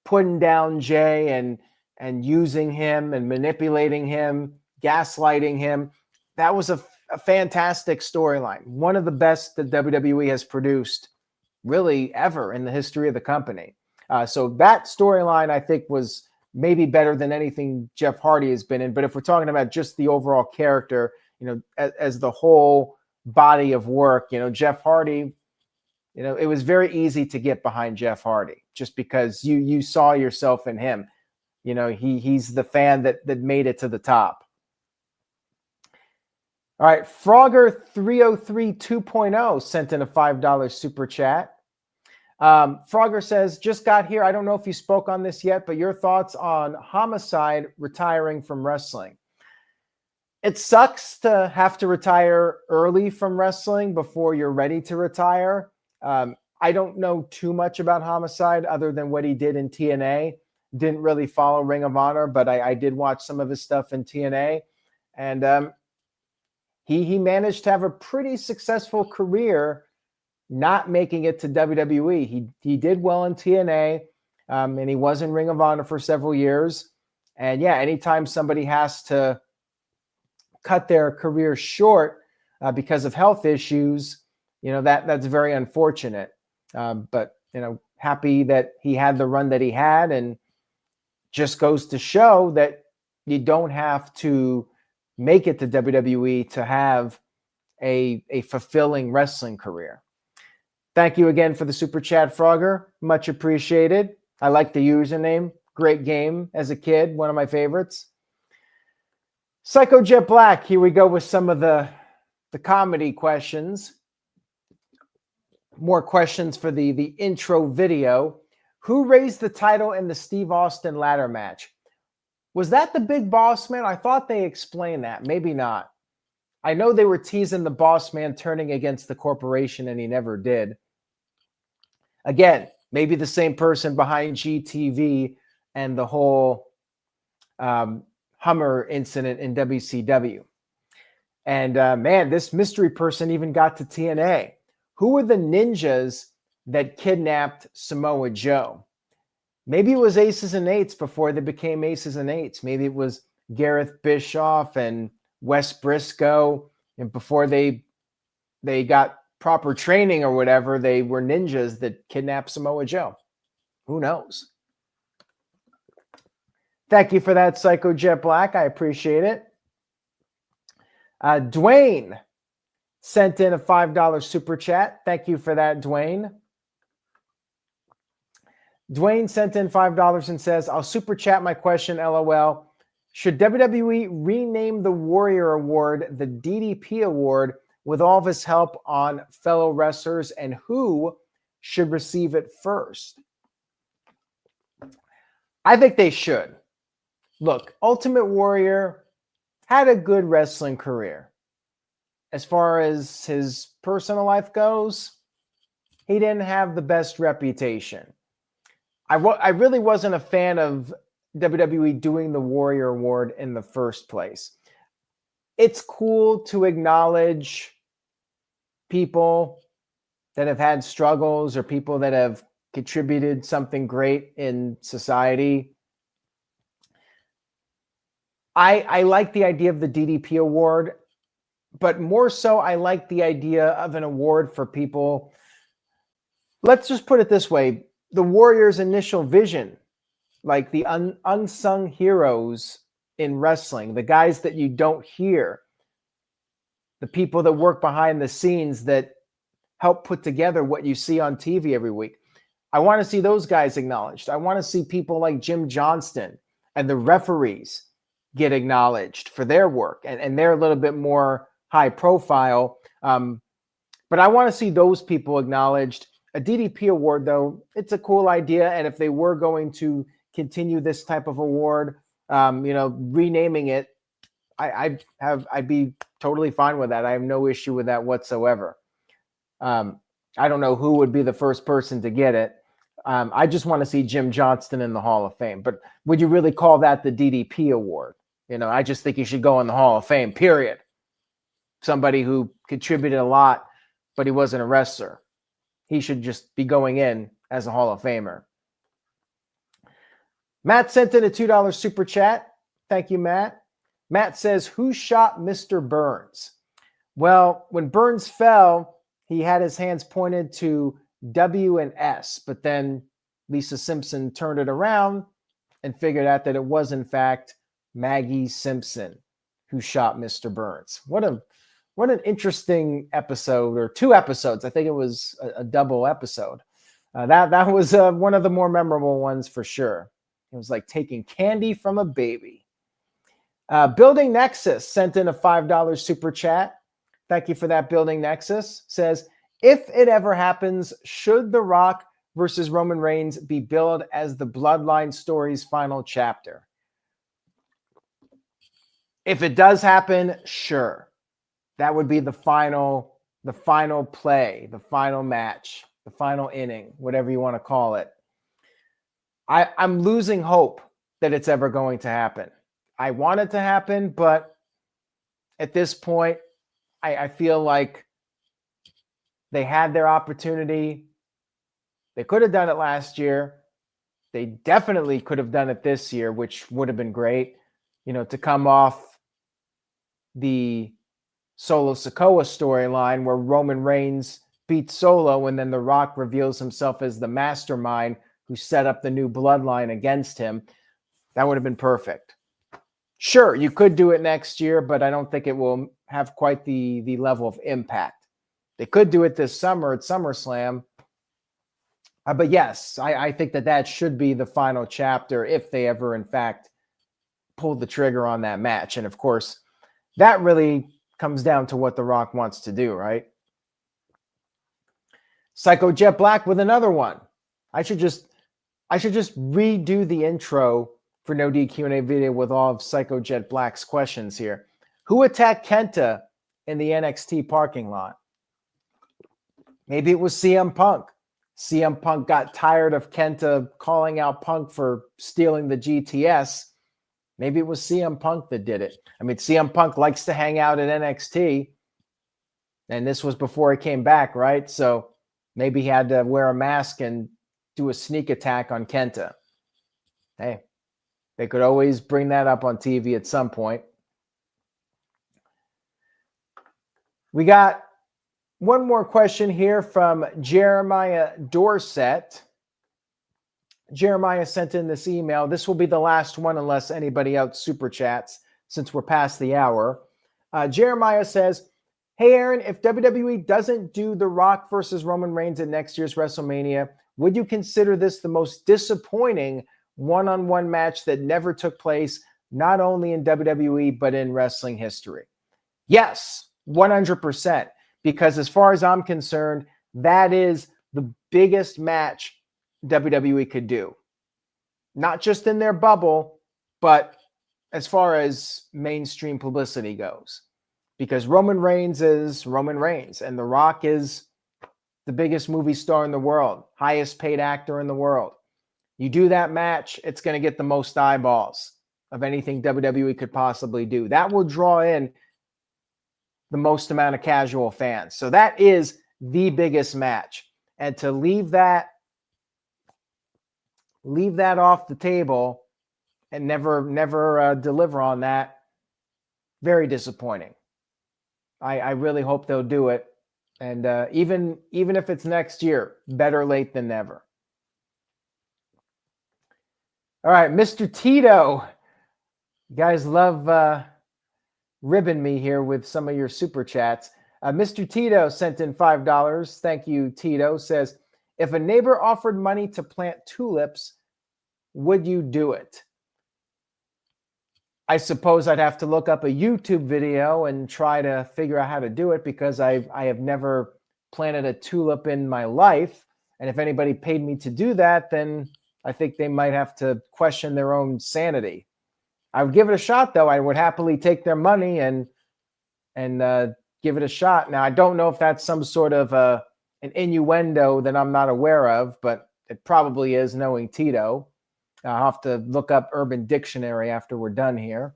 S1: putting down Jey and using him and manipulating him, gaslighting him. That was a fantastic storyline. One of the best that WWE has produced really ever in the history of the company. So that storyline, I think, was maybe better than anything Jeff Hardy has been in. But if we're talking about just the overall character, as the whole body of work, Jeff Hardy, it was very easy to get behind Jeff Hardy just because you saw yourself in him. He's the fan that made it to the top. All right, Frogger 303 2.0 sent in a $5 super chat. Frogger says, just got here. I don't know if you spoke on this yet, but your thoughts on Homicide retiring from wrestling. It sucks to have to retire early from wrestling before you're ready to retire. I don't know too much about Homicide other than what he did in TNA. Didn't really follow Ring of Honor, but I did watch some of his stuff in TNA. And he managed to have a pretty successful career not making it to WWE. He did well in TNA, and he was in Ring of Honor for several years. And yeah, anytime somebody has to cut their career short because of health issues, that's very unfortunate. But happy that he had the run that he had, and just goes to show that you don't have to make it to WWE to have a fulfilling wrestling career. Thank you again for the super chat, Frogger. Much appreciated. I like the username. Great game as a kid. One of my favorites. Psycho Jet Black. Here we go with some of the comedy questions. More questions for the intro video. Who raised the title in the Steve Austin ladder match? Was that the Big Boss Man? I thought they explained that. Maybe not. I know they were teasing the Boss Man turning against the corporation, and he never did. Again, maybe the same person behind GTV and the whole Hummer incident in WCW. And man, this mystery person even got to TNA. Who were the ninjas that kidnapped Samoa Joe? Maybe it was Aces and Eights before they became Aces and Eights. Maybe it was Gareth Bischoff and Wes Briscoe, and before they got proper training or whatever, they were ninjas that kidnapped Samoa Joe. Who knows? Thank you for that, Psycho Jet Black. I appreciate it. Dwayne sent in a $5 super chat. Thank you for that, Dwayne. Dwayne sent in $5 and says, I'll super chat my question, LOL. Should WWE rename the Warrior Award the DDP Award with all of his help on fellow wrestlers, and who should receive it first? I think they should. Look, Ultimate Warrior had a good wrestling career. As far as his personal life goes, he didn't have the best reputation. I really wasn't a fan of WWE doing the Warrior Award in the first place. It's cool to acknowledge people that have had struggles or people that have contributed something great in society. I like the idea of the DDP Award, but more so I like the idea of an award for people. Let's just put it this way. The Warrior's initial vision, like the unsung heroes in wrestling, the guys that you don't hear, the people that work behind the scenes that help put together what you see on TV every week. I want to see those guys acknowledged. I want to see people like Jim Johnston and the referees get acknowledged for their work, and they're a little bit more high profile. But I want to see those people acknowledged. A DDP award, though, it's a cool idea. And if they were going to continue this type of award, renaming it, I'd be totally fine with that. I have no issue with that whatsoever. I don't know who would be the first person to get it. I just want to see Jim Johnston in the Hall of Fame. But would you really call that the DDP award? I just think he should go in the Hall of Fame, period. Somebody who contributed a lot, but he wasn't a wrestler. He should just be going in as a Hall of Famer. Matt sent in a $2 super chat. Thank you, Matt. Matt says, who shot Mr. Burns? Well, when Burns fell, he had his hands pointed to W and S, but then Lisa Simpson turned it around and figured out that it was, in fact, Maggie Simpson who shot Mr. Burns. What an interesting episode, or 2 episodes. I think it was a double episode. That was one of the more memorable ones for sure. It was like taking candy from a baby. Building Nexus sent in a $5 super chat. Thank you for that, Building Nexus. Says, if it ever happens, should The Rock versus Roman Reigns be billed as the Bloodline story's final chapter? If it does happen, sure. That would be the final play, the final match, the final inning, whatever you want to call it. I'm losing hope that it's ever going to happen. I want it to happen, but at this point, I feel like they had their opportunity. They could have done it last year. They definitely could have done it this year, which would have been great, to come off the Solo Sikoa storyline where Roman Reigns beats Solo and then The Rock reveals himself as the mastermind who set up the new bloodline against him. That would have been perfect. Sure, you could do it next year, but I don't think it will have quite the level of impact. They could do it this summer at SummerSlam. But yes, I think that should be the final chapter if they ever, in fact, pull the trigger on that match. And of course, that really comes down to what The Rock wants to do, right? Psycho Jet Black with another one. I should just redo the intro for NoDQ&A video with all of Psycho Jet Black's questions here. Who attacked Kenta in the NXT parking lot? Maybe it was CM Punk. CM Punk got tired of Kenta calling out Punk for stealing the GTS. Maybe it was CM Punk that did it. I mean, CM Punk likes to hang out at NXT, and this was before he came back, right? So maybe he had to wear a mask and do a sneak attack on Kenta. Hey, they could always bring that up on TV at some point. We got one more question here from Jeremiah Dorset. Jeremiah sent in this email. This will be the last one unless anybody else super chats since we're past the hour. Jeremiah says, hey, Aaron, if WWE doesn't do The Rock versus Roman Reigns at next year's WrestleMania, would you consider this the most disappointing one-on-one match that never took place, not only in WWE, but in wrestling history? Yes, 100%. Because as far as I'm concerned, that is the biggest match WWE could do. Not just in their bubble, but as far as mainstream publicity goes. Because Roman Reigns is Roman Reigns, and The Rock is the biggest movie star in the world, highest paid actor in the world. You do that match, it's going to get the most eyeballs of anything WWE could possibly do. That will draw in the most amount of casual fans. So that is the biggest match. And to leave that off the table and never deliver on that, very disappointing. I really hope they'll do it. And even if it's next year, better late than never. All right, Mr. Tito. You guys love ribbing me here with some of your super chats. Mr. Tito sent in $5. Thank you, Tito. Says, if a neighbor offered money to plant tulips, would you do it? I suppose I'd have to look up a YouTube video and try to figure out how to do it because I have never planted a tulip in my life. And if anybody paid me to do that, then I think they might have to question their own sanity. I would give it a shot, though. I would happily take their money and give it a shot. Now, I don't know if that's some sort of an innuendo that I'm not aware of, but it probably is, knowing Tito. I'll have to look up Urban Dictionary after we're done here.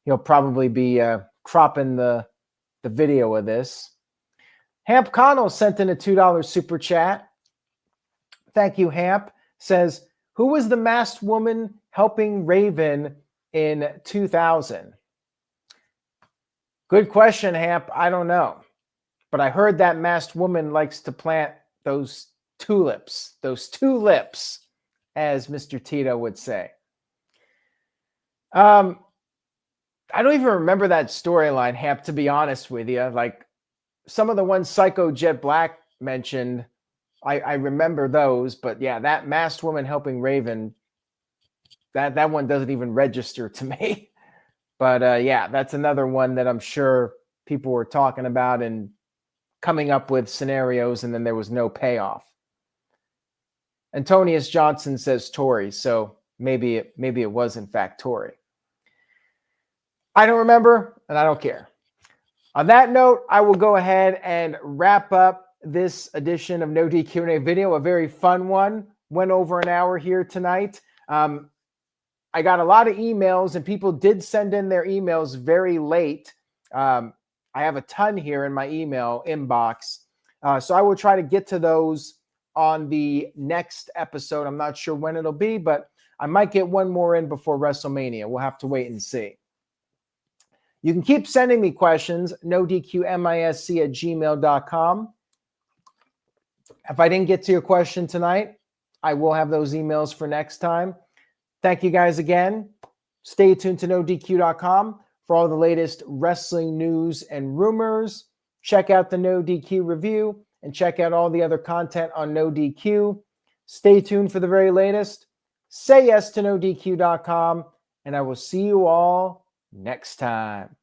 S1: He'll probably be cropping the video of this. Hamp Connell sent in a $2 super chat. Thank you, Hamp. Says, who was the masked woman helping Raven in 2000? Good question, Hamp. I don't know. But I heard that masked woman likes to plant those tulips, as Mr. Tito would say. I don't even remember that storyline, Hap, to be honest with you. Like some of the ones Psycho Jet Black mentioned, I remember those, but yeah, that masked woman helping Raven, that one doesn't even register to me. But yeah, that's another one that I'm sure people were talking about and coming up with scenarios, and then there was no payoff. Antonius Johnson says Tori, so maybe it was in fact Tori. I don't remember, and I don't care. On that note, I will go ahead and wrap up this edition of No DQ&A video, a very fun one. Went over an hour here tonight. I got a lot of emails, and people did send in their emails very late. I have a ton here in my email inbox. So I will try to get to those on the next episode. I'm not sure when it'll be, but I might get one more in before WrestleMania. We'll have to wait and see. You can keep sending me questions, nodqmisc@gmail.com. If I didn't get to your question tonight, I will have those emails for next time. Thank you guys again. Stay tuned to NoDQ.com for all the latest wrestling news and rumors. Check out the No DQ review and check out all the other content on No DQ. Stay tuned for the very latest. Say yes to NoDQ.com, and I will see you all next time.